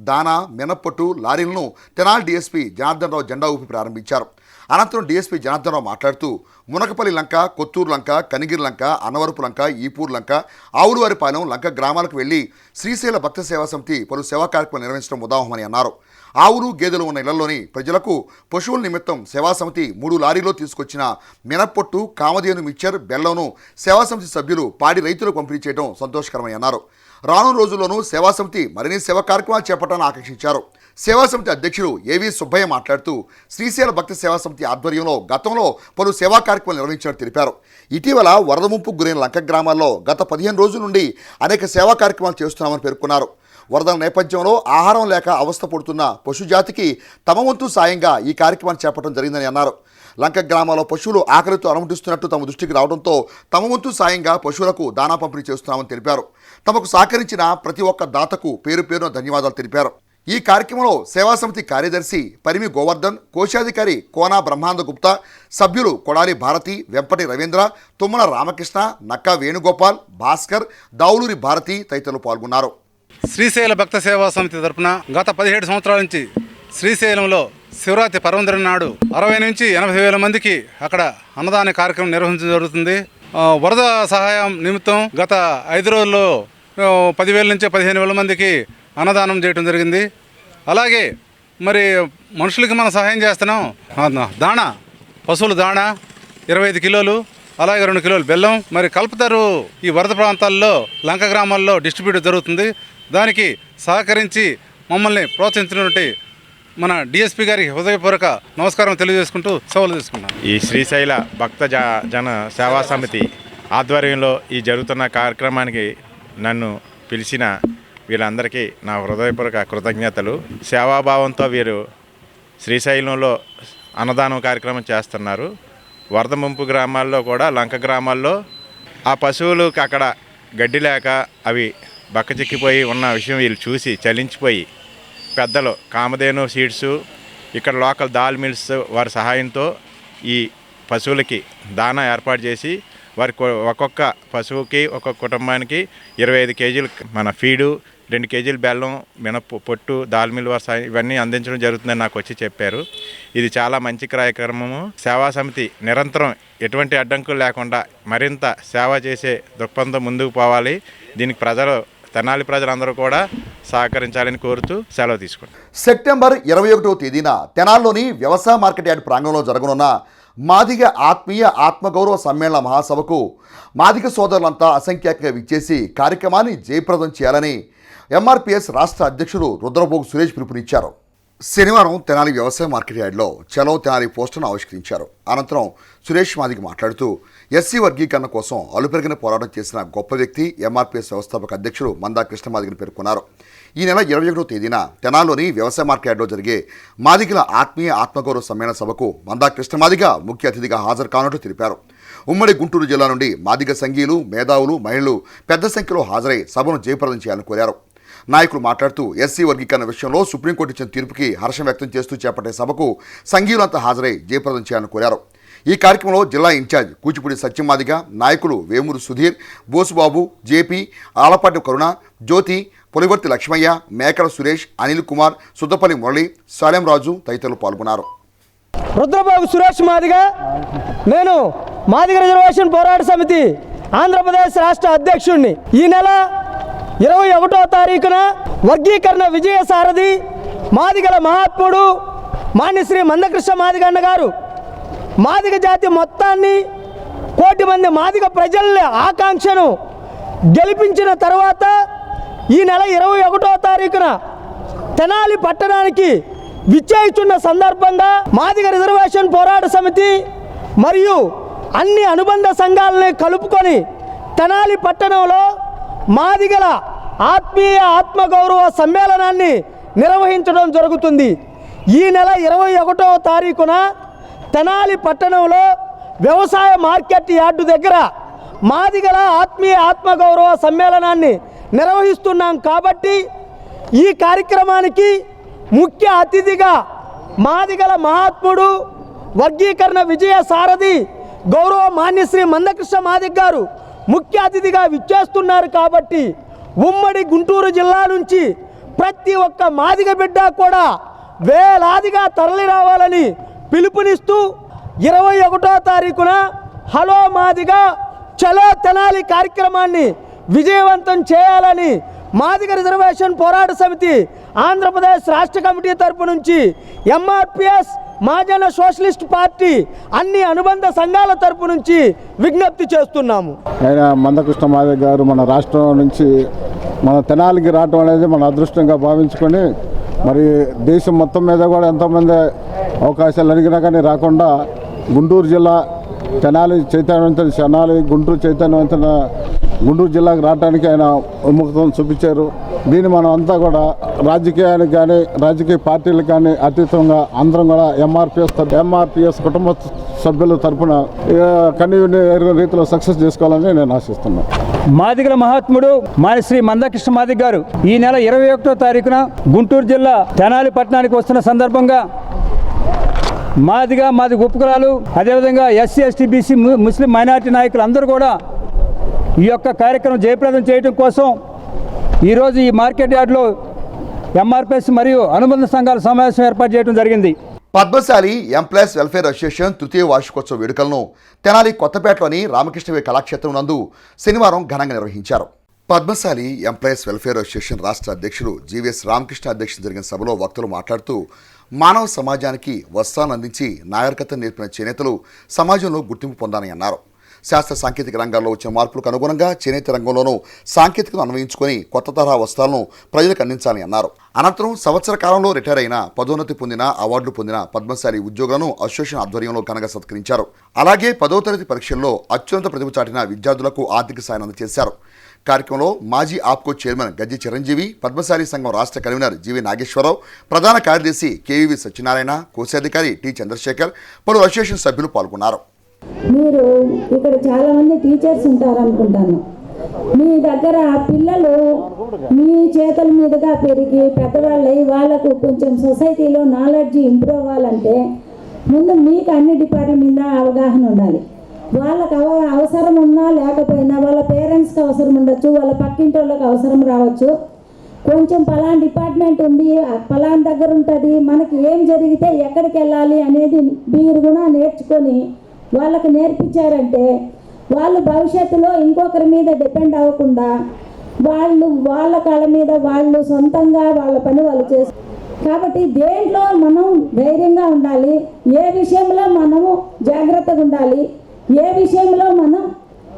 దానా, మినప్పొట్టు లారీలను తెనాలి డీఎస్పీ జనార్దన్ రావు జెండా ఊపి ప్రారంభించారు. అనంతరం డీఎస్పీ జనార్దన్ రావు మాట్లాడుతూ మునకపల్లి లంక, కొత్తూరు లంక, కనిగిరి లంక, అన్నవరపు లంక, ఈపూర్ లంక, ఆవులవారిపాలెం లంక గ్రామాలకు వెళ్లి శ్రీశైల భక్త సేవా సమితి పలు సేవా కార్యక్రమాలు నిర్వహించడం ఉదాహరణమని అన్నారు. ఆవులు, గేదెలు ఉన్న ఇళ్లలోని ప్రజలకు పశువుల నిమిత్తం సేవా సమితి 3 లారీలో తీసుకొచ్చిన మినప్పొట్టు, కామధేను మిక్చర్, బెల్లంను సేవా సమితి సభ్యులు పాడి రైతులకు పంపిణీ చేయడం సంతోషకరమని అన్నారు. రానున్న రోజుల్లోనూ సేవా సమితి మరిన్ని సేవా కార్యక్రమాలు చేపట్టాలని ఆకాంక్షించారు. సేవా సమితి అధ్యక్షుడు ఏవి సుబ్బయ్య మాట్లాడుతూ శ్రీశైల భక్త సేవా సమితి ఆధ్వర్యంలో గతంలో పలు సేవా కార్యక్రమాలు నిర్వహించినట్టు తెలిపారు. ఇటీవల వరద ముంపుకు గురైన లంక గ్రామాల్లో గత 15 రోజుల నుండి అనేక సేవా కార్యక్రమాలు చేస్తున్నామని పేర్కొన్నారు. వరదల నేపథ్యంలో ఆహారం లేక అవస్థ పడుతున్న పశుజాతికి తమ వంతు సాయంగా ఈ కార్యక్రమాన్ని చేపట్టడం జరిగిందని అన్నారు. లంక గ్రామాల్లో పశువులు ఆకలితో అలమటిస్తున్నట్టు తమ దృష్టికి రావడంతో తమ వంతు సాయంగా పశువులకు దానా పంపిణీ చేస్తున్నామని తెలిపారు. తమకు సహకరించిన ప్రతి ఒక్క దాతకు పేరు పేరున ధన్యవాదాలు తెలిపారు. ఈ కార్యక్రమంలో సేవా సమితి కార్యదర్శి పరిమి గోవర్ధన్, కోశాధికారి కోనా బ్రహ్మానంద గుప్తా, సభ్యులు కొడాలి భారతి, వెంపటి రవీంద్ర, తుమ్మల రామకృష్ణ, నక్కా వేణుగోపాల్, భాస్కర్, దావులూరి భారతి తదితరులు పాల్గొన్నారు. శ్రీశైల భక్త సేవా సమితి తరపున గత 17 సంవత్సరాల నుంచి శ్రీశైలంలో శివరాత్రి పర్వందినం నాడు 60 నుంచి 80 వేల మందికి అక్కడ అన్నదాన కార్యక్రమం నిర్వహించడం జరుగుతుంది. వరద సహాయం నిమిత్తం గత 5 రోజుల్లో 10,000 నుంచి 15,000 మందికి అన్నదానం చేయడం జరిగింది. అలాగే మరి మనుషులకి మనం సహాయం చేస్తున్నాం. దాణా, పశువుల దాణా 25 కిలోలు, అలాగే 2 కిలోలు బెల్లం మరి కలుపుతారు. ఈ వరద ప్రాంతాల్లో లంక గ్రామాల్లో డిస్ట్రిబ్యూట్ జరుగుతుంది. దానికి సహకరించి మమ్మల్ని ప్రోత్సహించినటువంటి మన డిఎస్పీ గారికి హృదయపూర్వక నమస్కారం తెలియజేసుకుంటూ సేవలు తీసుకున్నాం. ఈ శ్రీశైల భక్త జన సేవా సమితి ఆధ్వర్యంలో ఈ జరుగుతున్న కార్యక్రమానికి నన్ను పిలిచిన వీళ్ళందరికీ నా హృదయపూర్వక కృతజ్ఞతలు. సేవాభావంతో వీరు శ్రీశైలంలో అన్నదానం కార్యక్రమం చేస్తున్నారు. వరద ముంపు గ్రామాల్లో కూడా లంక గ్రామాల్లో ఆ పశువులకు అక్కడ గడ్డి లేక అవి బక్కచిక్కిపోయి ఉన్న విషయం వీళ్ళు చూసి చలించిపోయి పెద్దలు కామధేను సీడ్స్, ఇక్కడ లోకల్ దాల్ మిల్స్ వారి సహాయంతో ఈ పశువులకి దానా ఏర్పాటు చేసి వారికి ఒక్కొక్క పశువుకి ఒక్కొక్క కుటుంబానికి 25 కేజీలు మన ఫీడు, 2 కేజీలు బెల్లం, పొట్టు, దాల్ మిల్ వారి సహాయం ఇవన్నీ అందించడం జరుగుతుందని నాకు వచ్చి చెప్పారు. ఇది చాలా మంచి కార్యక్రమము. సేవా సమితి నిరంతరం ఎటువంటి అడ్డంకులు లేకుండా మరింత సేవ చేసే దృక్పథంతో ముందుకు పోవాలి. దీనికి తెనాలి ప్రజలందరూ కూడా సహకరించాలని కోరుతూ సెలవు తీసుకుంటాం. సెప్టెంబర్ 21వ తేదీన తెనాల్లోని వ్యవసాయ మార్కెట్ యార్డ్ ప్రాంగణంలో జరగనున్న మాదిగ ఆత్మీయ ఆత్మగౌరవ సమ్మేళన మహాసభకు మాదిగ సోదరులంతా అసంఖ్యాకంగా విచ్చేసి కార్యక్రమాన్ని జయప్రదం చేయాలని ఎంఆర్పీఎస్ రాష్ట్ర అధ్యక్షుడు రుద్రభోగ్ సురేష్ పిలుపునిచ్చారు. శనివారం తెనాలి వ్యవసాయ మార్కెట్ యార్డ్లో చలో తెనాలి పోస్టర్ను ఆవిష్కరించారు. అనంతరం సురేష్ మాదిగ మాట్లాడుతూ ఎస్సీ వర్గీకరణ కోసం అలుపెరిగిన పోరాటం చేసిన గొప్ప వ్యక్తి ఎంఆర్పీఎస్ వ్యవస్థాపక అధ్యక్షుడు మందా కృష్ణమాదిగని పేర్కొన్నారు. ఈ నెల 21వ తేదీన తెనాల్లోని వ్యవసాయ మార్కెట్ యార్డ్లో జరిగే మాదిగల ఆత్మీయ ఆత్మగౌరవ సమ్మేళన సభకు మందా కృష్ణమాదిగ ముఖ్య అతిథిగా హాజరు కానున్నట్టు తెలిపారు. ఉమ్మడి గుంటూరు జిల్లా నుండి మాదిగ సంఘీయులు, మేధావులు, మహిళలు పెద్ద సంఖ్యలో హాజరై సభను జయప్రదం చేయాలని కోరారు. నాయకులు మాట్లాడుతూ ఎస్సీ వర్గీకరణ విషయంలో సుప్రీంకోర్టు ఇచ్చిన తీర్పుకి హర్షం వ్యక్తం చేస్తూ చేపట్టే సభకు సంఘీయులంతా హాజరై జయప్రదం చేయాలని కోరారు. ఈ కార్యక్రమంలో జిల్లా ఇన్ఛార్జ్ కూచిపూడి సత్యమాదిగ, నాయకులు వేమూరు సుధీర్, బోసుబాబు, జేపీ, ఆలపాటి కరుణ, జ్యోతి, పొలివర్తి లక్ష్మయ్య, మేకల సురేష్, అనిల్ కుమార్, సుద్దపల్లి మురళి, సాలెం రాజు తదితరులు పాల్గొన్నారు. రుద్రబాబు సురేష్ మాదిగ, నేను మాదిగ రిజర్వేషన్ పోరాట సమితి ఆంధ్రప్రదేశ్ రాష్ట్ర అధ్యక్షుడిని. ఈ నెల 21వ తారీఖున వర్గీకరణ విజయ సారథి మాదిగల మహాత్ముడు మాన్యశ్రీ మందకృష్ణ మాదిగ అన్న గారు మాదిగ జాతి మొత్తాన్ని, కోటి మంది మాదిగ ప్రజల ఆకాంక్షను గెలిపించిన తర్వాత ఈ నెల 21వ తారీఖున తెనాలి పట్టణానికి విచ్చేయుచున్న సందర్భంగా మాదిగ రిజర్వేషన్ పోరాట సమితి మరియు అన్ని అనుబంధ సంఘాలని కలుపుకొని తెనాలి పట్టణంలో మాదిగల ఆత్మీయ ఆత్మగౌరవ సమ్మేళనాన్ని నిర్వహించడం జరుగుతుంది. ఈ నెల 21వ తారీఖున తెనాలి పట్టణంలో వ్యవసాయ మార్కెట్ యార్డు దగ్గర మాదిగల ఆత్మీయ ఆత్మగౌరవ సమ్మేళనాన్ని నిర్వహిస్తున్నాం. కాబట్టి ఈ కార్యక్రమానికి ముఖ్య అతిథిగా మాదిగల మహాత్ముడు వర్గీకరణ విజయ సారథి గౌరవ మాన్యశ్రీ మందకృష్ణ మాదిగ గారు ముఖ్య అతిథిగా విచ్చేస్తున్నారు. కాబట్టి ఉమ్మడి గుంటూరు జిల్లా నుంచి ప్రతి ఒక్క మాదిగ బిడ్డ కూడా వేలాదిగా తరలి రావాలని పిలుపునిస్తూ 21వ తారీఖున హలో మాదిగా చలో తెనాలి కార్యక్రమాన్ని విజయవంతం చేయాలని మాదిగ రిజర్వేషన్ పోరాట సమితి ఆంధ్రప్రదేశ్ రాష్ట్ర కమిటీ తరపు నుంచి ఎంఆర్పిఎస్ మహాజన సోషలిస్ట్ పార్టీ అన్ని అనుబంధ సంఘాల తరపు నుంచి విజ్ఞప్తి చేస్తున్నాము. ఆయన మందకృష్ణ మాదిగ గారు మన రాష్ట్రం నుంచి మన తెనాలికి రావటం అనేది మన అదృష్టంగా భావించుకొని మరి దేశం మొత్తం మీద కూడా ఎంతోమంది అవకాశాలు అడిగినా కానీ రాకుండా గుంటూరు జిల్లా తెనాలి గుంటూరు చైతన్యవంతన గుంటూరు జిల్లాకు రావడానికి ఆయన విముఖతను చూపించారు. దీన్ని మనం అంతా కూడా రాజకీయానికి కానీ రాజకీయ పార్టీలకు కానీ అతీతంగా అందరం కూడా ఎంఆర్పిఎస్ కుటుంబ సభ్యుల తరఫున కన్నీరు రీతిలో సక్సెస్ చేసుకోవాలని నేను ఆశిస్తున్నాను. మాదిగల మహాత్ముడు శ్రీ మందకృష్ణ మాదిగ గారు ఈ నెల 21వ తారీఖున గుంటూరు జిల్లా తెనాలి పట్టణానికి వస్తున్న సందర్భంగా మాదిగ ఉపకులాలు అదేవిధంగా ఎస్సీ ఎస్టీ బీసీ ముస్లిం మైనారిటీ నాయకులు అందరూ కూడా ఈ యొక్క కార్యక్రమం జయప్రదం చేయడం కోసం ఈరోజు ఈ మార్కెట్ యార్డ్లో ఎంఆర్పిఎస్ మరియు అనుబంధ సంఘాల సమావేశం ఏర్పాటు చేయడం జరిగింది. పద్మశాలి ఎంప్లాయీస్ వెల్ఫేర్ అసోసియేషన్ తృతీయ వార్షికోత్సవ వేడుకలను తెనాలి కొత్తపేటలోని రామకృష్ణవే కళాక్షేత్రం నందు శనివారం ఘనంగా నిర్వహించారు. పద్మశాలి ఎంప్లాయీస్ వెల్ఫేర్ అసోసియేషన్ రాష్ట్ర అధ్యక్షుడు జీవీఎస్ రామకృష్ణ అధ్యక్షత జరిగిన సభలో వక్తలు మాట్లాడుతూ మానవ సమాజానికి వస్త్రాన్ని అందించి నాగరికతను నేర్పిన చేనేతలు సమాజంలో గుర్తింపు పొందాలని అన్నారు. శాస్త్ర సాంకేతిక రంగాల్లో వచ్చిన మార్పులకు అనుగుణంగా చేనేత రంగంలోనూ సాంకేతికతను అన్వయించుకొని కొత్త తరహా వస్త్రాలను ప్రజలకు అందించాలని అన్నారు. అనంతరం సంవత్సర కాలంలో రిటైర్ అయిన పదోన్నతి పొందిన అవార్డులు పొందిన పద్మశాలి ఉద్యోగులను అసోసియేషన్ ఆధ్వర్యంలో ఘనంగా సత్కరించారు. అలాగే 10వ తరగతి పరీక్షల్లో అత్యున్నత ప్రతిభ చాటిన విద్యార్థులకు ఆర్థిక సాయం అందజేశారు. కార్యక్రమంలో మాజీ ఆప్కో చైర్మన్ గజ్జి చిరంజీవి, పద్మశాలి సంఘం రాష్ట్ర కన్వీనర్ జీవి నాగేశ్వరరావు, ప్రధాన కార్యదర్శి కేవీవి సత్యనారాయణ, కోశాధికారి టి చంద్రశేఖర్, పలువురు అసోసియేషన్ సభ్యులు పాల్గొన్నారు. మీరు ఇక్కడ చాలామంది టీచర్స్ ఉంటారు అనుకుంటాను. మీ దగ్గర పిల్లలు మీ చేతుల మీదుగా పెరిగి పెద్దవాళ్ళై వాళ్ళకు కొంచెం సొసైటీలో నాలెడ్జ్ ఇంప్రూవ్ అవ్వాలంటే ముందు మీకు అన్ని డిపార్ట్మెంట్ మీద అవగాహన ఉండాలి. వాళ్ళకి అవసరం ఉన్నా లేకపోయినా వాళ్ళ పేరెంట్స్కి అవసరం ఉండొచ్చు, వాళ్ళ పక్కింటి వాళ్ళకి అవసరం రావచ్చు. కొంచెం పలానా డిపార్ట్మెంట్ ఉంది, పలానా దగ్గర ఉంటుంది, మనకి ఏం జరిగితే ఎక్కడికి వెళ్ళాలి అనేది మీరు కూడా నేర్చుకొని వాళ్ళకి నేర్పించారంటే వాళ్ళు భవిష్యత్తులో ఇంకొకరి మీద డిపెండ్ అవ్వకుండా వాళ్ళ కాళ్ళ మీద వాళ్ళు సొంతంగా వాళ్ళ పని వాళ్ళు చేస్తారు. కాబట్టి దేంట్లో మనం ధైర్యంగా ఉండాలి, ఏ విషయంలో మనము జాగ్రత్తగా ఉండాలి, ఏ విషయంలో మనం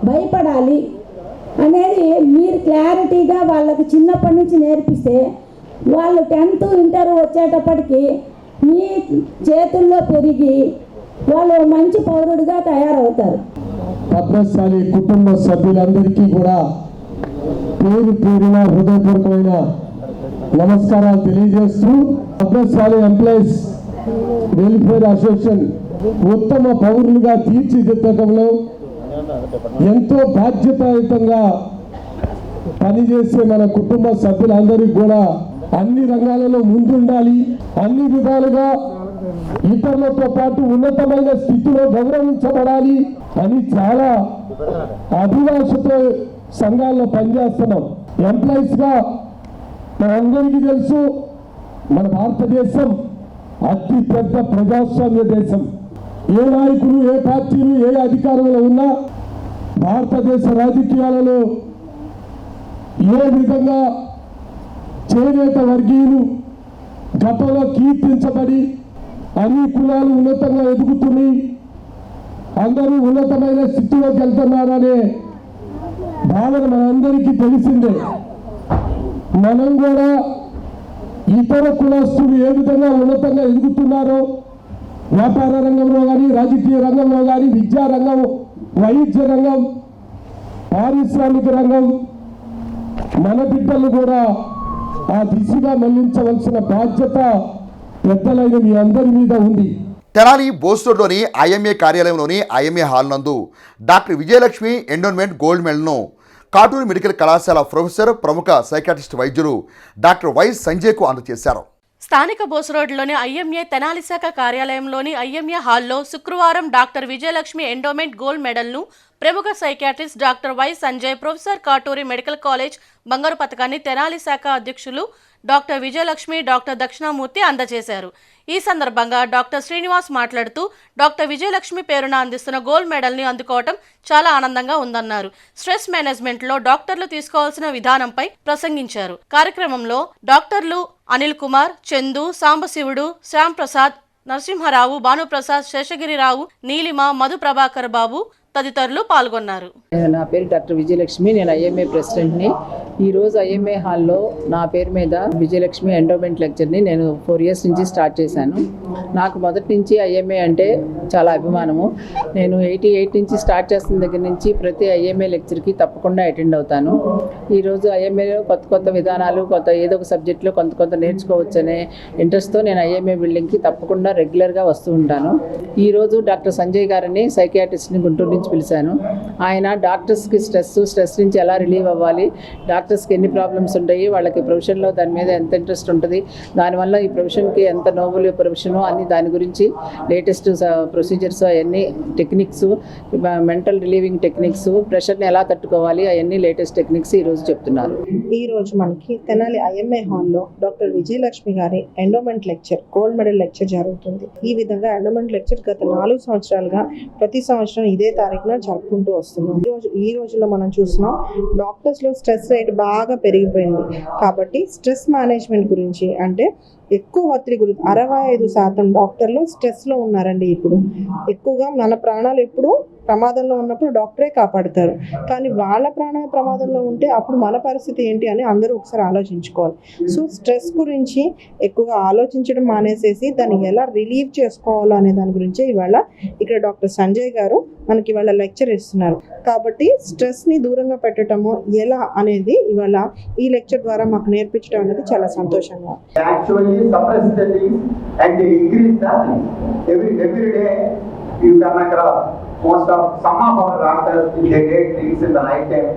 భయపడాలి అనేది మీరు క్లారిటీగా వాళ్ళకి చిన్నప్పటి నుంచి నేర్పిస్తే వాళ్ళు 10th ఇంటర్ వచ్చేటప్పటికి మీ చేతుల్లో పెరిగి వాళ్ళు మంచి పౌరుడిగా తయారవుతారు. పద్మశాలి కుటుంబ సభ్యులందరికీ కూడా పేరు పేరున హృదయపూర్వకమైన నమస్కారాలు తెలియజేస్తూ పద్మశాలి ఎంప్లాయీస్ వెల్ఫేర్ అసోసియేషన్ ఉత్తమ పౌరులుగా తీర్చిదిద్దడంలో ఎంతో బాధ్యతాయుతంగా పనిచేసే మన కుటుంబ సభ్యులందరికీ కూడా అన్ని రంగాలలో ముందుండాలి, అన్ని విధాలుగా ఇతరులతో పాటు ఉన్నతమైన స్థితిలో గౌరవించబడాలి అని చాలా అభిలాషతో సంఘాల్లో పనిచేస్తున్నాం. ఎంప్లాయీస్గా మనందరికీ తెలుసు, మన భారతదేశం అతి పెద్ద ప్రజాస్వామ్య దేశం. ఏ నాయకులు, ఏ పార్టీలు, ఏ అధికారంలో ఉన్నా భారతదేశ రాజకీయాలలో ఏ విధంగా చేనేత వర్గీయులు గతంలో కీర్తించబడి అన్ని కులాలు ఉన్నతంగా ఎదుగుతున్నాయి, అందరూ ఉన్నతమైన స్థితిలోకి వెళ్తున్నారనే భావన మనందరికీ తెలిసిందే. మనం కూడా ఇతర కులస్తులు ఏ విధంగా ఉన్నతంగా ఎదుగుతున్నారో వ్యాపార రంగంలో కానీ, రాజకీయ రంగంలో కానీ, విద్యా రంగం, వైద్య రంగం, పారిశ్రామిక రంగం, మన బిడ్డలు కూడా ఆ దిశగా మళ్లించవలసిన బాధ్యత పెద్దలైన మీ అందరి మీద ఉంది. తెనాలి బోస్ రోడ్లోని ఐఎంఏ కార్యాలయంలోని ఐఎంఏ హాల్ నందు డాక్టర్ విజయలక్ష్మి ఎండోన్మెంట్ గోల్డ్ మెడల్ను కాటూరు మెడికల్ కళాశాల ప్రొఫెసర్, ప్రముఖ సైకాట్రిస్ట్ వైద్యులు డాక్టర్ వై సంజయ్కు అందజేశారు. స్థానిక బోస్ రోడ్లోని ఐఎంఏ తెనాలి శాఖ కార్యాలయంలోని ఐఎంఏ హాల్లో శుక్రవారం డాక్టర్ విజయలక్ష్మి ఎండోమెంట్ గోల్డ్ మెడల్ను ప్రముఖ psychiatrist doctor why Sanjay professor Katuri medical college బంగారు పథకాన్ని తెనాలి శాఖ అధ్యక్షులు డాక్టర్ విజయలక్ష్మి, డాక్టర్ దక్షిణామూర్తి అందజేశారు. ఈ సందర్భంగా డాక్టర్ శ్రీనివాస్ మాట్లాడుతూ డాక్టర్ విజయలక్ష్మి పేరున అందిస్తున్న గోల్డ్ మెడల్ని అందుకోవటం చాలా ఆనందంగా ఉందన్నారు. స్ట్రెస్ మేనేజ్మెంట్లో డాక్టర్లు తీసుకోవాల్సిన విధానంపై ప్రసంగించారు. కార్యక్రమంలో డాక్టర్లు అనిల్ కుమార్, చందు, సాంబశివుడు, శ్యామ్ ప్రసాద్, నరసింహారావు, భానుప్రసాద్, శేషగిరిరావు, నీలిమ, మధు ప్రభాకర్ బాబు తదితరులు పాల్గొన్నారు. నా పేరు డాక్టర్ విజయలక్ష్మి, నేను ఐఎంఏ ప్రెసిడెంట్ని. ఈరోజు ఐఎంఏ హాల్లో నా పేరు మీద విజయలక్ష్మి ఎండోమెంట్ లెక్చర్ని నేను 4 years నుంచి స్టార్ట్ చేశాను. నాకు మొదటి నుంచి ఐఎంఏ అంటే చాలా అభిమానము. నేను 88 నుంచి స్టార్ట్ చేస్తున్న దగ్గర నుంచి ప్రతి ఐఎంఏ లెక్చర్కి తప్పకుండా అటెండ్ అవుతాను. ఈరోజు ఐఎంఏలో కొత్త విధానాలు, ఏదో ఒక సబ్జెక్టులో కొంత నేర్చుకోవచ్చనే ఇంట్రెస్ట్తో నేను ఐఎంఏ బిల్డింగ్కి తప్పకుండా రెగ్యులర్గా వస్తూ ఉంటాను. ఈరోజు డాక్టర్ సంజయ్ గారిని సైకియాట్రిస్ట్ని గుంటూరు నుంచి పిలిచాను. ఆయన డాక్టర్స్కి స్ట్రెస్ నుంచి ఎలా రిలీవ్ అవ్వాలి, డాక్టర్స్కి ఎన్ని ప్రాబ్లమ్స్ ఉంటాయి, వాళ్ళకి ప్రొఫెషన్లో దాని మీద ఎంత ఇంట్రెస్ట్ ఉంటుంది, దానివల్ల ఈ ప్రొఫెషన్కి ఎంత నోబుల్ ప్రొఫెషను అని దాని గురించి లేటెస్ట్ ప్రొసీజర్స్, అవన్నీ టెక్నిక్స్, మెంటల్ రిలీవింగ్ టెక్నిక్స్, ప్రెషర్ని ఎలా తట్టుకోవాలి, అవన్నీ లేటెస్ట్ టెక్నిక్స్ ఈరోజు చెప్తున్నారు. ఈరోజు మనకి తెనాలి ఐఎంఏ హాల్లో డాక్టర్ విజయలక్ష్మి గారి endowment lecture, gold medal lecture జరుగుతుంది. ఈ విధంగా ఎండోమెంట్ లెక్చర్ గత 4 సంవత్సరాలుగా ప్రతి సంవత్సరం ఇదే తారీఖున జరుపుకుంటూ వస్తున్నాం. ఈ రోజుల్లో మనం చూస్తున్నాం డాక్టర్స్లో స్ట్రెస్ రేట్ బాగా పెరిగిపోయింది. కాబట్టి స్ట్రెస్ మేనేజ్మెంట్ గురించి, అంటే ఎక్కువ ఒత్తిడి గురించి 65% డాక్టర్లు స్ట్రెస్లో ఉన్నారండి. ఇప్పుడు ఎక్కువగా మన ప్రాణాలు ఎప్పుడు ప్రమాదంలో ఉన్నప్పుడు డాక్టరే కాపాడుతారు. కానీ వాళ్ళ ప్రాణాల ప్రమాదంలో ఉంటే అప్పుడు మన పరిస్థితి ఏంటి అని అందరూ ఒకసారి ఆలోచించుకోవాలి. సో స్ట్రెస్ గురించి ఎక్కువగా ఆలోచించడం మానేసేసి దాన్ని ఎలా రిలీవ్ చేసుకోవాలో అనే దాని గురించి ఇవాళ ఇక్కడ డాక్టర్ సంజయ్ గారు మనకి ఇవాళ లెక్చర్ ఇస్తున్నారు. కాబట్టి స్ట్రెస్ని దూరంగా పెట్టడము ఎలా అనేది ఇవాళ ఈ లెక్చర్ ద్వారా మాకు నేర్పించడం అనేది చాలా సంతోషంగా. You come across most of some of our doctors, if they take things in the night time,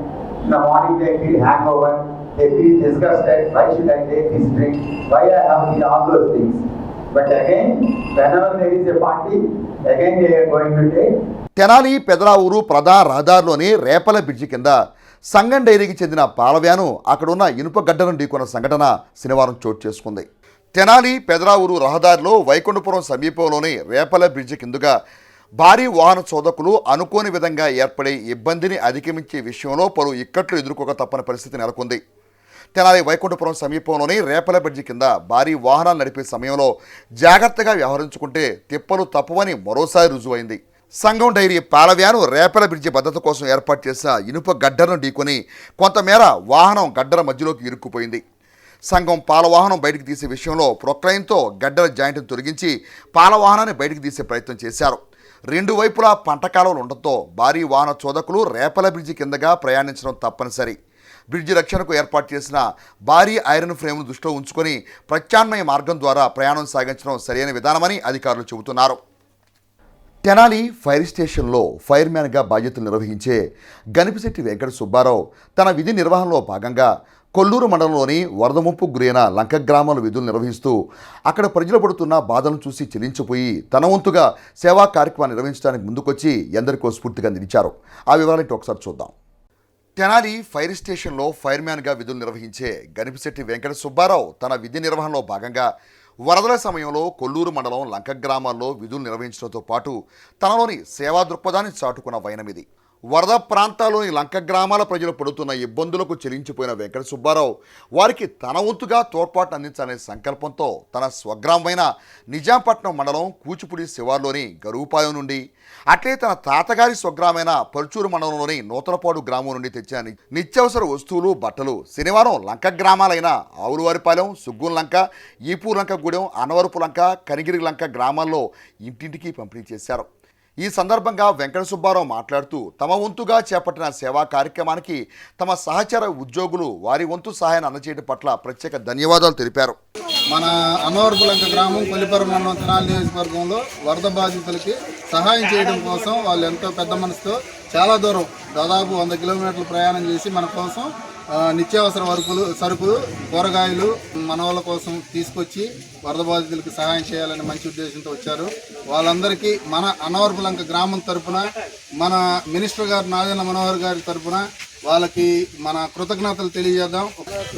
in the morning they feel hangover, they feel disgusted. Why should I take this drink? Why I have to eat all those things? But again, whenever there is a party, again they are going to take. Tenali Pedaravuru ప్రధాన రహదారిలోని రేపల బ్రిడ్జి కింద సంగం డైరీకి చెందిన పాలవ్యాను అక్కడున్న ఇనుప గడ్డను ఢీకొన్న సంఘటన శనివారం చోటు చేసుకుంది. తెనాలి పెదరావూరు రహదారిలో వైకుంఠపురం సమీపంలోని రేపల బ్రిడ్జి కిందుగా భారీ వాహన చోదకులు అనుకోని విధంగా ఏర్పడే ఇబ్బందిని అధిగమించే విషయంలో పలు ఇక్కట్లు ఎదుర్కోక తప్పని పరిస్థితి నెలకొంది. తెనాలి వైకుంఠపురం సమీపంలోని రేపల బ్రిడ్జి కింద భారీ వాహనాలు నడిపే సమయంలో జాగ్రత్తగా వ్యవహరించుకుంటే తిప్పలు తప్పవని మరోసారి రుజువైంది. సంగం డైరీ పాలవ్యాను రేపల బ్రిడ్జి భద్రత కోసం ఏర్పాటు చేసిన ఇనుప గడ్డను ఢీకొని కొంతమేర వాహనం గడ్డల మధ్యలోకి ఇరుక్కుపోయింది. సంఘం పాలవాహనం బయటకు తీసే విషయంలో ప్రొక్లైన్తో గడ్డల జాయింట్ను తొలగించి పాలవాహనాన్ని బయటకు తీసే ప్రయత్నం చేశారు. 2 వైపులా పంట కాలువలు ఉండటంతో భారీ వాహన చోదకులు రేపల బ్రిడ్జి కిందగా ప్రయాణించడం తప్పనిసరి. బ్రిడ్జి రక్షణకు ఏర్పాటు చేసిన భారీ ఐరన్ ఫ్రేమ్ను దృష్టిలో ఉంచుకొని ప్రత్యామ్నాయ మార్గం ద్వారా ప్రయాణం సాగించడం సరైన విధానమని అధికారులు చెబుతున్నారు. తెనాలి ఫైర్ స్టేషన్లో ఫైర్మ్యాన్గా బాధ్యతలు నిర్వహించే గనిపిశెట్టి వెంకట సుబ్బారావు తన విధి నిర్వహణలో భాగంగా కొల్లూరు మండలంలోని వరద ముంపుకు గురైన లంక గ్రామంలో విధులు నిర్వహిస్తూ అక్కడ ప్రజలు పడుతున్న బాధలను చూసి చెల్లించిపోయి తన వంతుగా సేవా కార్యక్రమాన్ని నిర్వహించడానికి ముందుకొచ్చి ఎందరికో స్ఫూర్తిగా నిలిచారు. ఆ వివరాలు ఒకసారి చూద్దాం. తెనాలి ఫైర్ స్టేషన్లో ఫైర్మ్యాన్గా విధులు నిర్వహించే గనిపిశెట్టి వెంకట సుబ్బారావు తన విధి నిర్వహణలో భాగంగా వరదల సమయంలో కొల్లూరు మండలం లంక గ్రామాల్లో విధులు నిర్వహించడంతో పాటు తనలోని సేవా దృక్పథాన్ని చాటుకున్న వైనమిది. వరద ప్రాంతాల్లోని లంక గ్రామాల ప్రజలు పడుతున్న ఇబ్బందులకు చెల్లించిపోయిన వెంకట సుబ్బారావు వారికి తన వంతుగా తోడ్పాటు అందించాలనే సంకల్పంతో తన స్వగ్రామమైన నిజాంపట్నం మండలం కూచిపూడి శివార్లోని గరువుపాలెం నుండి, అట్లే తన తాతగారి స్వగ్రామైన పరుచూరు మండలంలోని నూతనపాడు గ్రామం నుండి తెచ్చిన నిత్యావసర వస్తువులు, బట్టలు శనివారం లంక గ్రామాలైన ఆవులవారిపాలెం, సుగ్గున్ లంక, ఈపూర్ లంక గూడెం, అనవరపు లంక, కనిగిరి లంక గ్రామాల్లో ఇంటింటికి పంపిణీ చేశారు. ఈ సందర్భంగా వెంకట సుబ్బారావు మాట్లాడుతూ తమ వంతుగా చేపట్టిన సేవా కార్యక్రమానికి తమ సహచర ఉద్యోగులు వారి వంతు సహాయాన్ని అందజేయడం పట్ల ప్రత్యేక ధన్యవాదాలు తెలిపారు. మన అనవరపులంక గ్రామం కొల్లిపర మండలం తెనాలి నియోజకవర్గంలో వరద బాధితులకి సహాయం చేయడం కోసం వాళ్ళు ఎంతో పెద్ద మనసుతో చాలా దూరం దాదాపు 100 కిలోమీటర్లు ప్రయాణం చేసి మన కోసం నిత్యావసర సరుకులు కూరగాయలు మన వాళ్ళ కోసం తీసుకొచ్చి వరద బాధితులకు సహాయం చేయాలని మంచి ఉద్దేశంతో వచ్చారు. వాళ్ళందరికీ మన అన్నవరపులంక గ్రామం తరపున, మన మినిస్టర్ గారు నాదెండ్ల మనోహర్ గారి తరపున వాళ్ళకి మన కృతజ్ఞతలు తెలియజేద్దాం.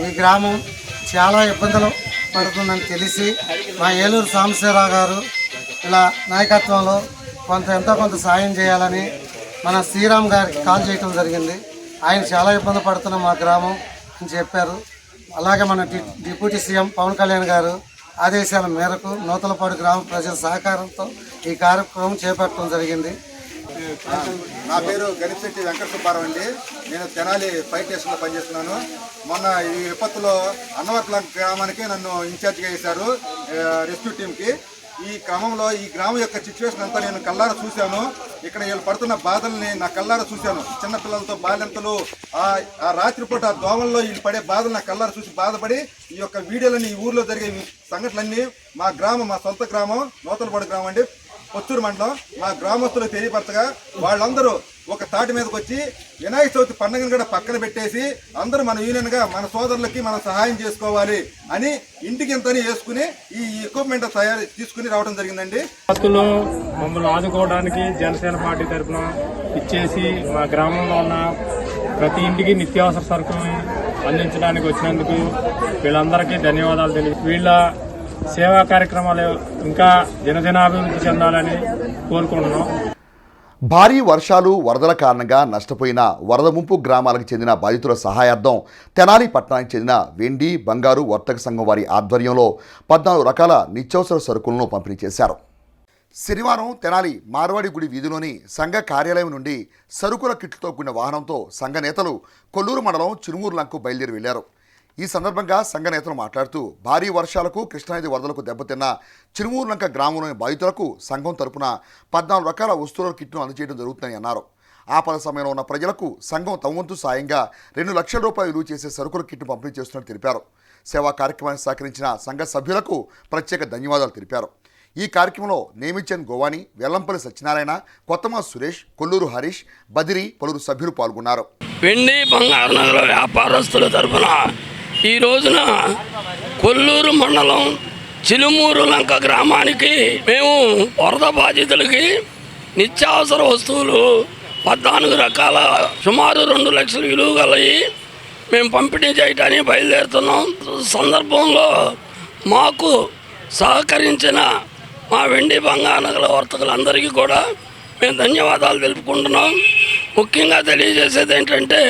ఈ గ్రామం చాలా ఇబ్బందులు పడుతుందని తెలిసి మా ఏలూరు సాంబశివరావు గారు ఇలా నాయకత్వంలో ఎంతో కొంత సాయం చేయాలని మన శ్రీరామ్ గారికి కాల్ చేయడం జరిగింది. ఆయన చాలా ఇబ్బంది పడుతున్న మా గ్రామం అని చెప్పారు. అలాగే మన డిప్యూటీ సీఎం పవన్ కళ్యాణ్ గారు ఆదేశాల మేరకు నూతలపాడు గ్రామ ప్రజల సహకారంతో ఈ కార్యక్రమం చేపట్టడం జరిగింది. నా పేరు గణిశెట్టి వెంకట సుబ్బారావు అండి. నేను తెనాలి ఫైర్ స్టేషన్లో పనిచేస్తున్నాను. మొన్న ఈ విపత్తులో అన్నవరపులంక గ్రామానికి నన్ను ఇన్ఛార్జిగా వేశారు రెస్క్యూ టీంకి. ఈ క్రమంలో ఈ గ్రామం యొక్క సిచ్యువేషన్ అంతా నేను కళ్ళారా చూశాను. ఇక్కడ వీళ్ళు పడుతున్న బాధల్ని నా కళ్ళారా చూశాను. చిన్నపిల్లలతో బాల్యంతలు, ఆ రాత్రిపూట ఆ దోమల్లో వీళ్ళు పడే బాధలు నా కళ్ళారా చూసి బాధపడి ఈ యొక్క వీడియోలని, ఈ ఊర్లో జరిగే సంఘటనలన్నీ మా సొంత గ్రామం నూతలపాడు గ్రామం అండి, పొత్తూరు మండలం, మా గ్రామస్తులకు తెలియపరచగా వాళ్ళందరూ ఒక తాటి మీదకి వచ్చి వినాయక చవితి పండుగను కూడా పక్కన పెట్టేసి అందరూ మన యూనియన్గా మన సోదరులకి మనం సహాయం చేసుకోవాలి అని ఇంటికి ఇంతని వేసుకుని ఈ ఎక్విప్మెంట్ తీసుకుని రావడం జరిగిందండి. మమ్మల్ని ఆదుకోవడానికి జనసేన పార్టీ తరఫున ఇచ్చేసి మా గ్రామంలో ఉన్న ప్రతి ఇంటికి నిత్యావసర సరుకులు అందించడానికి వచ్చినందుకు వీళ్ళందరికీ ధన్యవాదాలు తెలియదు. వీళ్ళ సేవా కార్యక్రమాలు ఇంకా దినదినాభివృద్ధి చెందాలని కోరుకుంటున్నాం. భారీ వర్షాలు, వరదల కారణంగా నష్టపోయిన వరద ముంపు గ్రామాలకు చెందిన బాధితుల సహాయార్థం తెనాలి పట్టణానికి చెందిన వెండి, బంగారు వర్తక సంఘం వారి ఆధ్వర్యంలో 14 రకాల నిత్యావసర సరుకులను పంపిణీ చేశారు. శనివారం తెనాలి మార్వాడి గుడి వీధిలోని సంఘ కార్యాలయం నుండి సరుకుల కిట్లతో కూడిన వాహనంతో సంఘ నేతలు కొల్లూరు మండలం చిరుమూరులంకు బయలుదేరి వెళ్లారు. ఈ సందర్భంగా సంఘ నేతలు మాట్లాడుతూ భారీ వర్షాలకు, కృష్ణానది వరదలకు దెబ్బతిన్న చిరుమూరులంక గ్రామంలోని బాధితులకు సంఘం తరపున 14 రకాల వస్తువుల కిట్ను అందజేయడం జరుగుతుందని అన్నారు. ఆపద సమయంలో ఉన్న ప్రజలకు సంఘం తమ వంతు సాయంగా 2 లక్షల రూపాయలు విలువ చేసే సరుకుల కిట్ను పంపిణీ చేస్తున్నట్టు తెలిపారు. సేవా కార్యక్రమానికి సహకరించిన సంఘ సభ్యులకు ప్రత్యేక ధన్యవాదాలు తెలిపారు. ఈ కార్యక్రమంలో నేమిచంద్ గోవాని, వెల్లంపల్లి సత్యనారాయణ, కొత్తమా సురేష్, కొల్లూరు హరీష్, బదిరి పలువురు సభ్యులు పాల్గొన్నారు. వెండి, బంగారు నగల వ్యాపారస్తుల తరఫున ఈ రోజున కొల్లూరు మండలం చిలుమూరులంక గ్రామానికి మేము వరద బాధితులకి నిత్యావసర వస్తువులు 14 రకాల సుమారు 2 లక్షల విలువ గలవి మేము పంపిణీ చేయడానికి బయలుదేరుతున్నాం. సందర్భంలో మాకు సహకరించిన మా వెండి, బంగారు నగల వర్తకులందరికీ కూడా మేము ధన్యవాదాలు తెలుపుకుంటున్నాం. ముఖ్యంగా తెలియజేసేది ఏంటంటే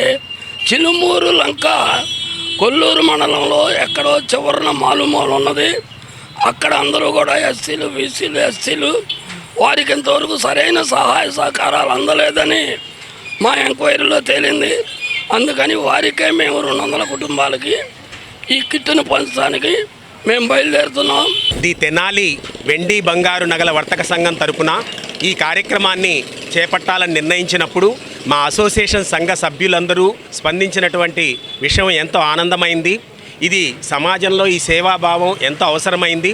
చిలుమూరులంక కొల్లూరు మండలంలో ఎక్కడో చివరన మాలుమూల ఉన్నది. అక్కడ అందరూ కూడా ఎస్సీలు, బీసీలు, ఎస్సీలు వారికి ఇంతవరకు సరైన సహాయ సహకారాలు అందలేదని మా ఎంక్వైరీలో తేలింది. అందుకని వారికే మేము 200 కుటుంబాలకి ఈ కిట్టును పంచడానికి మేము బయలుదేరుతున్నాం. ది తెనాలి వెండి, బంగారు నగల వర్తక సంఘం తరపున ఈ కార్యక్రమాన్ని చేపట్టాలని నిర్ణయించినప్పుడు మా అసోసియేషన్ సంఘ సభ్యులందరూ స్పందించినటువంటి విషయం ఎంతో ఆనందమైంది. ఇది సమాజంలో ఈ సేవాభావం ఎంతో అవసరమైంది.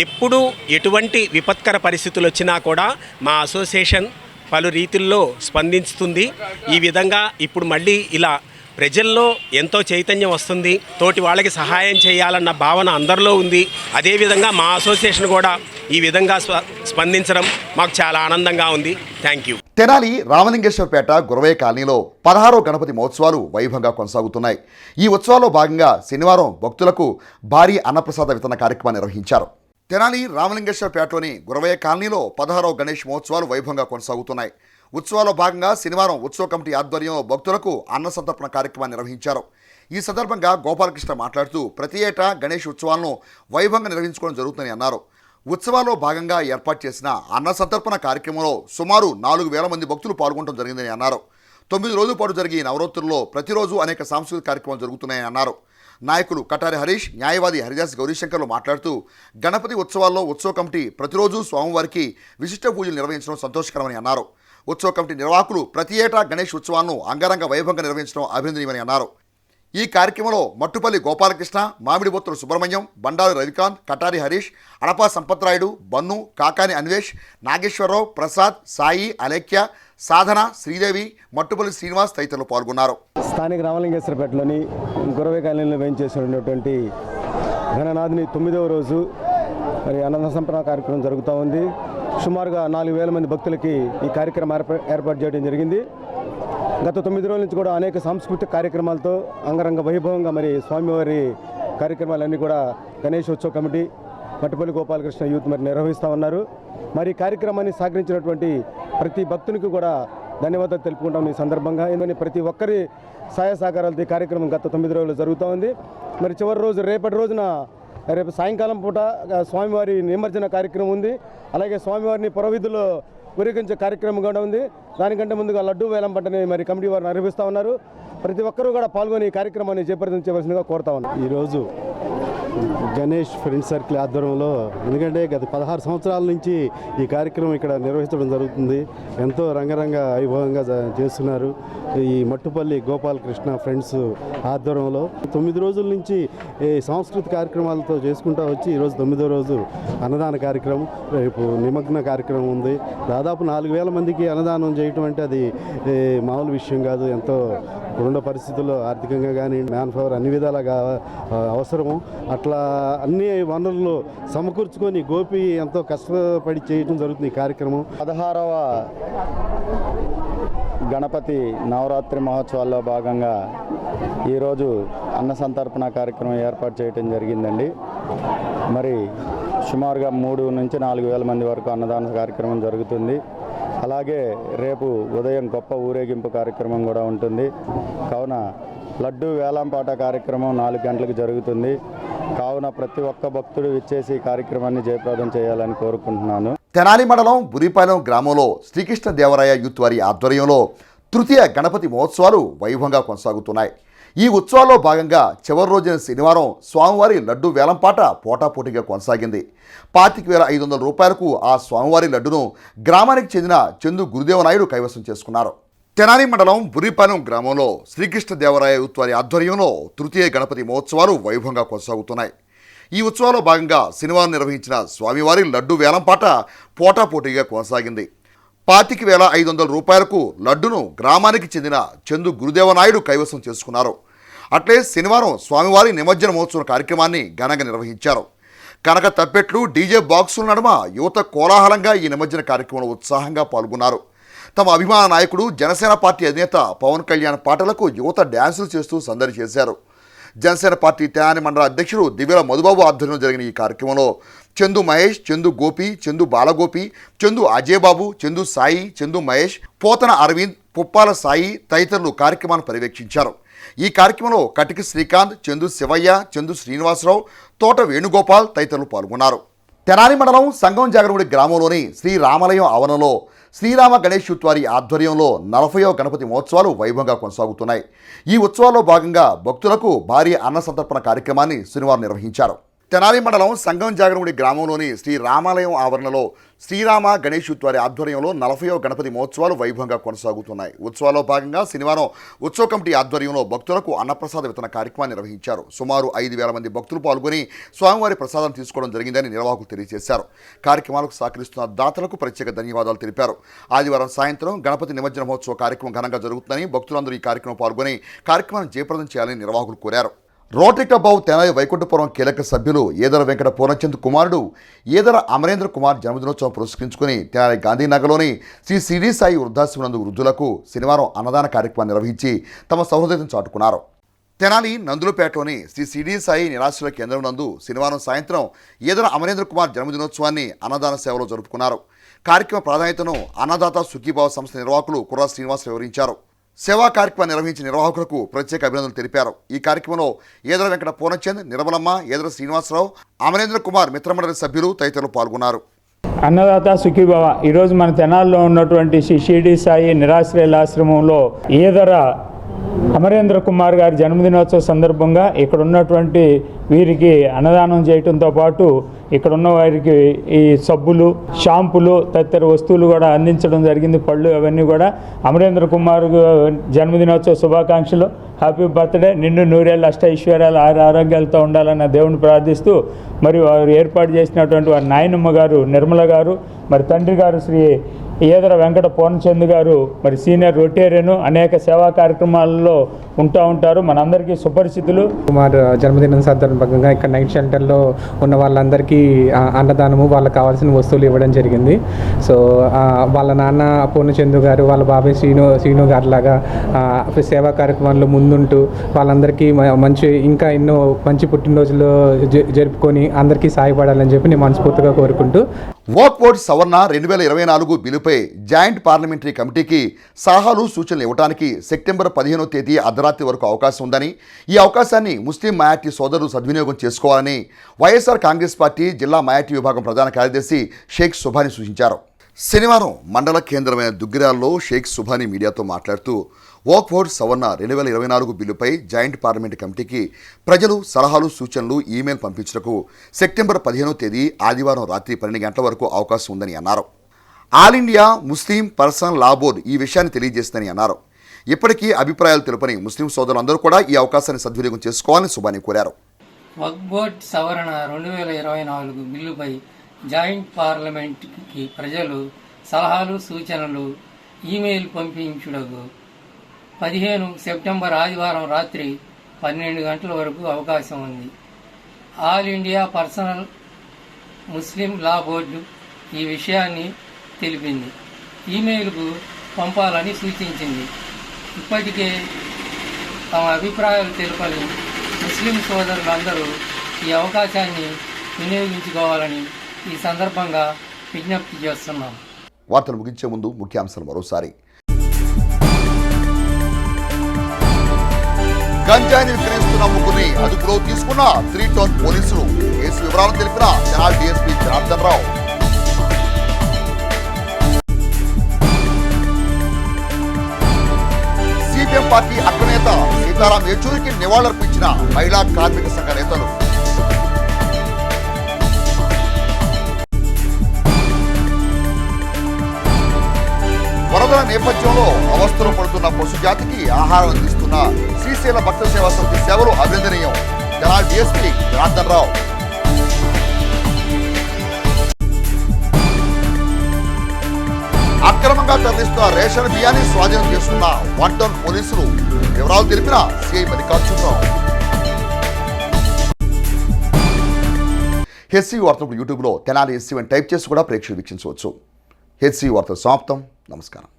ఎప్పుడు ఎటువంటి విపత్కర పరిస్థితులు వచ్చినా కూడా మా అసోసియేషన్ పలు రీతుల్లో స్పందిస్తుంది. ఈ విధంగా ఇప్పుడు మళ్ళీ ఇలా ప్రజల్లో ఎంతో చైతన్యం వస్తుంది. తోటి వాళ్ళకి సహాయం చేయాలన్న భావన అందరిలో ఉంది. అదేవిధంగా మా అసోసియేషన్ కూడా ఈ విధంగా స్పందించడం మాకు చాలా ఆనందంగా ఉంది. Thank you. తెనాలి రామలింగేశ్వరపేట గురవయ్య కాలనీలో 16వ గణపతి మహోత్సవాలు వైభవంగా కొనసాగుతున్నాయి. ఈ ఉత్సవాల్లో భాగంగా శనివారం భక్తులకు భారీ అన్నప్రసాద వితరణ కార్యక్రమాన్ని నిర్వహించారు. తెనాలి రామలింగేశ్వరపేటలోని గురవయ్య కాలనీలో 16వ గణేష్ మహోత్సవాలు వైభవంగా కొనసాగుతున్నాయి. ఉత్సవాల్లో భాగంగా శనివారం ఉత్సవ కమిటీ ఆధ్వర్యంలో భక్తులకు అన్న సంతర్పణ కార్యక్రమాన్ని నిర్వహించారు. ఈ సందర్భంగా గోపాలకృష్ణ మాట్లాడుతూ ప్రతి ఏటా గణేష్ ఉత్సవాలను వైభవంగా నిర్వహించుకోవడం జరుగుతుందని అన్నారు. ఉత్సవాల్లో భాగంగా ఏర్పాటు చేసిన అన్న సంతర్పణ కార్యక్రమంలో సుమారు 4,000 మంది భక్తులు పాల్గొనడం జరిగిందని అన్నారు. 9 రోజుల పాటు జరిగే నవరాత్రుల్లో ప్రతిరోజు అనేక సాంస్కృతిక కార్యక్రమాలు జరుగుతున్నాయని అన్నారు. నాయకులు కటారి హరీష్, న్యాయవాది హరిదాస్ గౌరీశంకర్లు మాట్లాడుతూ గణపతి ఉత్సవాల్లో ఉత్సవ కమిటీ ప్రతిరోజు స్వామివారికి విశిష్ట పూజలు నిర్వహించడం సంతోషకరమని అన్నారు. ఉత్సవ కమిటీ నిర్వాహకులు ప్రతి ఏటా గణేష్ ఉత్సవాలను అంగరంగ వైభవంగా నిర్వహించడం అభినందనీయమని అన్నారు. ఈ కార్యక్రమంలో మట్టుపల్లి గోపాలకృష్ణ, మామిడిబొత్తుల సుబ్రహ్మణ్యం, బండారు రవికాంత్, కటారి హరీష్, అడపా సంపత్రాయుడు, బన్ను, కాకాని అన్వేష్, నాగేశ్వరరావు, ప్రసాద్, సాయి, అలేఖ్య, సాధన, శ్రీదేవి, మట్టుపల్లి శ్రీనివాస్ తదితరులు పాల్గొన్నారు. స్థానిక రామలింగేశ్వరపేటలోని గురవే కాలనీలో వేయించేసినటువంటి గణనాథుని 9వ రోజు మరి అన్నదాన సంపర్ణ కార్యక్రమం జరుగుతూ ఉంది. సుమారుగా 4,000 మంది భక్తులకి ఈ కార్యక్రమం ఏర్పాటు చేయడం జరిగింది. గత 9 రోజుల నుంచి కూడా అనేక సాంస్కృతిక కార్యక్రమాలతో అంగరంగ వైభవంగా మరి స్వామివారి కార్యక్రమాలన్నీ కూడా గణేశోత్సవ కమిటీ, మట్టుపల్లి గోపాలకృష్ణ యూత్ మరి నిర్వహిస్తూ ఉన్నారు. మరి ఈ కార్యక్రమాన్ని సహకరించినటువంటి ప్రతి భక్తునికి కూడా ధన్యవాదాలు తెలుపుకుంటాం ఈ సందర్భంగా. ఎందుకంటే ప్రతి ఒక్కరి సహాయ సహకారాలతో ఈ కార్యక్రమం గత 9 రోజులు జరుగుతూ ఉంది. మరి చివరి రోజు రేపటి రోజున రేపు సాయంకాలం పూట స్వామివారి నిమజ్జన కార్యక్రమం ఉంది. అలాగే స్వామివారిని పురవీధుల్లో ఊరేగించే కార్యక్రమం కూడా ఉంది. దానికంటే ముందుగా లడ్డూ వేలం పట్టని మరి కమిటీ వారు నిర్వహిస్తూ ఉన్నారు. ప్రతి ఒక్కరూ కూడా పాల్గొని ఈ కార్యక్రమాన్ని చేపట్టించవలసిందిగా కోరుతా ఉన్నాం. ఈరోజు గణేష్ ఫ్రెండ్ సర్కిల్ ఆధ్వర్యంలో, ఎందుకంటే గత 16 సంవత్సరాల నుంచి ఈ కార్యక్రమం ఇక్కడ నిర్వహించడం జరుగుతుంది. ఎంతో రంగరంగ వైభవంగా చేస్తున్నారు. ఈ మట్టుపల్లి గోపాలకృష్ణ ఫ్రెండ్స్ ఆధ్వర్యంలో 9 రోజుల నుంచి ఈ సాంస్కృతిక కార్యక్రమాలతో చేసుకుంటూ వచ్చి ఈరోజు 9వ రోజు అన్నదాన కార్యక్రమం, రేపు నిమగ్న కార్యక్రమం ఉంది. దాదాపు 4,000 మందికి అన్నదానం చేయటం అంటే అది మామూలు విషయం కాదు. ఎంతో ఇప్పుడున్న పరిస్థితుల్లో ఆర్థికంగా కానీ మ్యాన్ పవర్ అన్ని విధాలుగా అవసరము. అట్లా అన్ని వనరులు సమకూర్చుకొని గోపి ఎంతో కష్టపడి చేయడం జరుగుతుంది ఈ కార్యక్రమం. 16వ గణపతి నవరాత్రి మహోత్సవాల్లో భాగంగా ఈరోజు అన్న సంతర్పణ కార్యక్రమం ఏర్పాటు చేయడం జరిగిందండి. మరి సుమారుగా 3 నుంచి 4,000 మంది వరకు అన్నదాన కార్యక్రమం జరుగుతుంది. అలాగే రేపు ఉదయం గొప్ప ఊరేగింపు కార్యక్రమం కూడా ఉంటుంది. కావున లడ్డూ వేలంపాట కార్యక్రమం 4 గంటలకు జరుగుతుంది. కావున ప్రతి ఒక్క భక్తుడు ఇచ్చేసి ఈ కార్యక్రమాన్ని జయప్రదం చేయాలని కోరుకుంటున్నాను. తెనాలి మండలం బురిపాలెం గ్రామంలో శ్రీకృష్ణదేవరాయ యూత్ వారి ఆధ్వర్యంలో తృతీయ గణపతి మహోత్సవాలు వైభవంగా కొనసాగుతున్నాయి. ఈ ఉత్సవాల్లో భాగంగా చివరి రోజున శనివారం స్వామివారి లడ్డు వేలంపాట పోటాపోటీగా కొనసాగింది. 25,500 రూపాయలకు ఆ స్వామివారి లడ్డును గ్రామానికి చెందిన చందు గురుదేవనాయుడు కైవసం చేసుకున్నారు. తెనాలి మండలం బురిపాలెం గ్రామంలో శ్రీకృష్ణదేవరాయ యూత్ వారి ఆధ్వర్యంలో తృతీయ గణపతి మహోత్సవాలు వైభవంగా కొనసాగుతున్నాయి. ఈ ఉత్సవాల్లో భాగంగా శనివారం నిర్వహించిన స్వామివారి లడ్డు వేలంపాట పోటాపోటీగా కొనసాగింది. 25,500 రూపాయలకు లడ్డును గ్రామానికి చెందిన చందు గురుదేవనాయుడు కైవసం చేసుకున్నారు. అట్లే శనివారం స్వామివారి నిమజ్జన మహోత్సవం కార్యక్రమాన్ని ఘనంగా నిర్వహించారు. కనక తప్పెట్లు, డీజే బాక్సుల నడుమ యువత కోలాహలంగా ఈ నిమజ్జన కార్యక్రమంలో ఉత్సాహంగా పాల్గొన్నారు. తమ అభిమాన నాయకుడు జనసేన పార్టీ అధినేత పవన్ కళ్యాణ్ పాటలకు యువత డ్యాన్సులు చేస్తూ సందడి చేశారు. జనసేన పార్టీ తెనాలి మండల అధ్యక్షుడు దివ్యల మధుబాబు ఆధ్వర్యంలో జరిగిన ఈ కార్యక్రమంలో చందు మహేష్, చందు గోపి, చందు బాలగోపి, చందు అజయబాబు, చందు సాయి, చందు మహేష్, పోతన అరవింద్, పుప్పాల సాయి తదితరులు కార్యక్రమాన్ని పర్యవేక్షించారు. ఈ కార్యక్రమంలో కటికి శ్రీకాంత్, చందు శివయ్య, చందు శ్రీనివాసరావు, తోట వేణుగోపాల్ తదితరులు పాల్గొన్నారు. తెనాలి మండలం సంగం జాగరముడి గ్రామంలోని శ్రీ రామాలయం ఆవరణలో శ్రీరామ గణేష్ యూత్ వారి ఆధ్వర్యంలో 40వ గణపతి మహోత్సవాలు వైభవంగా కొనసాగుతున్నాయి. ఈ ఉత్సవాల్లో భాగంగా భక్తులకు భారీ అన్న సంతర్పణ కార్యక్రమాన్ని శనివారం నిర్వహించారు. తెనాలి మండలం సంగం జాగరముడి గ్రామంలోని శ్రీ రామాలయం ఆవరణలో శ్రీరామ గణేష్ యూత్ వారి ఆధ్వర్యంలో 40వ గణపతి మహోత్సవాలు వైభవంగా కొనసాగుతున్నాయి. ఉత్సవాల్లో భాగంగా శనివారం ఉత్సవ కమిటీ ఆధ్వర్యంలో భక్తులకు అన్నప్రసాద వితరణ కార్యక్రమాన్ని నిర్వహించారు. సుమారు 5,000 మంది భక్తులు పాల్గొని స్వామివారి ప్రసాదం తీసుకోవడం జరిగిందని నిర్వాహకులు తెలియజేశారు. కార్యక్రమాలకు సహకరిస్తున్న దాతలకు ప్రత్యేక ధన్యవాదాలు తెలిపారు. ఆదివారం సాయంత్రం గణపతి నిమజ్జన మహోత్సవ కార్యక్రమం ఘనంగా జరుగుతుందని, భక్తులందరూ ఈ కార్యక్రమం పాల్గొని కార్యక్రమాన్ని జయప్రదం చేయాలని నిర్వాహకులు కోరారు. Rotary club of Tenali Vaikunthapuram కీలక సభ్యులు ఈదర వెంకట పూర్ణచంద్ కుమారుడు ఈదర అమరేంద్ర కుమార్ జన్మదినోత్సవం పురస్కరించుకుని తెనాలి గాంధీనగర్లోని శ్రీ సిడి సాయి వృద్ధాశ్రమం నందు వృద్ధులకు శనివారం అన్నదాన కార్యక్రమాన్ని నిర్వహించి తమ సహృదయతను చాటుకున్నారు. తెనాలి నందులపేటలోని శ్రీ సిడి సాయి నిరాశ్రయ కేంద్రం నందు శనివారం సాయంత్రం ఈదర అమరేంద్ర కుమార్ జన్మదినోత్సవాన్ని అన్నదాన సేవలో జరుపుకున్నారు. కార్యక్రమ ప్రాధాన్యతను అన్నదాత సుఖీభావ సంస్థ నిర్వాహకులు కుర్రా శ్రీనివాస్ వివరించారు. సేవా కార్యక్రమాన్ని నిర్వహించిన నిర్వాహకులకు ప్రత్యేక అభినందనలు తెలిపారు. ఈ కార్యక్రమంలో ఈదర వెంకట పూర్ణచంద్, నిర్మలమ్మ, ఈదర శ్రీనివాసరావు, అమరేంద్ర కుమార్ మిత్రమండలి సభ్యులు తదితరులు పాల్గొన్నారు. అన్నదాత సుఖీభవ ఈరోజు మన తెనాల్లో ఉన్నటువంటి శ్రీ షిరిడి సాయి నిరాశ్రయుల ఆశ్రమంలో ఈదర అమరేంద్ర కుమార్ గారి జన్మదినోత్సవ సందర్భంగా ఇక్కడ ఉన్నటువంటి వీరికి అన్నదానం చేయడంతో పాటు ఇక్కడ ఉన్న వారికి ఈ సబ్బులు, షాంపులు తదితర వస్తువులు కూడా అందించడం జరిగింది. పళ్ళు అవన్నీ కూడా అమరేంద్ర కుమార్ జన్మదినోత్సవ శుభాకాంక్షలు. హ్యాపీ బర్త్డే, నిండు నూరేళ్ళు అష్టైశ్వర్యాలు ఆరోగ్యాలతో ఉండాలన్న దేవుని ప్రార్థిస్తూ మరి వారు ఏర్పాటు చేసినటువంటి వారి నాయనమ్మ గారు నిర్మల గారు, మరి తండ్రి గారు శ్రీ ఈదర వెంకట పూర్ణచంద్ గారు మరి సీనియర్ రొటేరియన్, అనేక సేవా కార్యక్రమాలలో ఉంటూ ఉంటారు, మనందరికీ సుపరిచితులు. కుమార్ జన్మదినం సందర్భంగా ఇక్కడ నైట్ షెల్టర్లో ఉన్న వాళ్ళందరికీ అన్నదానము, వాళ్ళకి కావాల్సిన వస్తువులు ఇవ్వడం జరిగింది. సో వాళ్ళ నాన్న పూర్ణచంద్ గారు, వాళ్ళ బాబాయ్ శ్రీను గారు లాగా సేవా కార్యక్రమాల్లో ముందుంటూ వాళ్ళందరికీ ఇంకా ఎన్నో మంచి పుట్టినరోజులు జరుపుకొని అందరికీ సాయపడాలని చెప్పి నేను మనస్ఫూర్తిగా కోరుకుంటూ, వక్ఫ్ బోర్డు సవరణ 2024 బిల్లుపై జాయింట్ పార్లమెంటరీ కమిటీకి సలహాలు సూచనలు ఇవ్వడానికి సెప్టెంబర్ 15వ తేదీ అర్ధరాత్రి వరకు అవకాశం ఉందని, ఈ అవకాశాన్ని ముస్లిం మైనార్టీ సోదరులు సద్వినియోగం చేసుకోవాలని వైఎస్ఆర్ కాంగ్రెస్ పార్టీ జిల్లా మైనార్టీ విభాగం ప్రధాన కార్యదర్శి షేక్ సుభాని సూచించారు. శనివారం మండల కేంద్రమైన దుగ్గిరాల్లో షేక్ సుభాని మీడియాతో మాట్లాడుతూ వక్ఫ్ బోర్డు సవరణ 2024 బిల్లుపై జాయింట్ పార్లమెంటు కమిటీకి ప్రజలు సలహాలు సూచనలు ఈమెయిల్ పంపించడానికి సెప్టెంబర్ 15వ తేదీ ఆదివారం రాత్రి 12 గంటల వరకు అవకాశం ఉందని అన్నారు. ఆల్ ఇండియా ముస్లిం పర్సనల్ లా బోర్డు ఈ విషయాన్ని తెలియజేస్తుందని అన్నారు. ఇప్పటికీ అభిప్రాయాలు తెలుపని ముస్లిం సోదరులందరూ కూడా ఈ అవకాశాన్ని సద్వినియోగం చేసుకోవాలని సుభాని కోరారు. వక్ఫ్ బోర్డు సవరణ 2024 బిల్లుపై జాయింట్ పార్లమెంట్కి ప్రజలు సలహాలు సూచనలు ఈమెయిల్ పంపించుటకు 15 సెప్టెంబర్ ఆదివారం రాత్రి 12 గంటల వరకు అవకాశం ఉంది. ఆల్ ఇండియా పర్సనల్ ముస్లిం లా బోర్డు ఈ విషయాన్ని తెలిపింది. ఈమెయిల్కు పంపాలని సూచించింది. ఇప్పటికే తమ అభిప్రాయాలు తెలుపని ముస్లిం సోదరులందరూ ఈ అవకాశాన్ని వినియోగించుకోవాలని ఈ సందర్భంగా విజ్ఞప్తి చేస్తున్నాం. వార్తలు ముగించే ముందు ముఖ్యాంశాలు మరోసారి. గంజాయిని విక్రయిస్తున్న ముగ్గురిని అదుపులో తీసుకున్న 3 టౌన్ పోలీసులు. కేసు వివరాలు తెలిపిన Tenali DSP Janardhan Rao. CPM party అగ్రనేత సీతారాం యేచూరికి నివాళులర్పించిన మహిళా కార్మిక సంఘ నేతలు. వరదల నేపథ్యంలో అవస్థలు పడుతున్న పశు జాతికి ఆహారం అందిస్తున్న శ్రీశైల భక్త సేవా సమితి సేవలు అభినందనీయం. తెనాలి డీఎస్పీ జనార్దన్ రావు. అక్రమంగా తరలిస్తున్న రేషన్ బియ్యాన్ని స్వాధీనం చేసుకున్న 1 టౌన్ పోలీసులు. వివరాలు తెలిపిన సిఐ మల్లికార్జునరావు. హెచ్సి వార్తలు యూట్యూబ్లో తెనాలి ఎస్సీ టైప్ చేసి కూడా ప్రేక్షకులు వీక్షించవచ్చు. హెచ్సి వార్తలు సమాప్తం. నమస్కారం.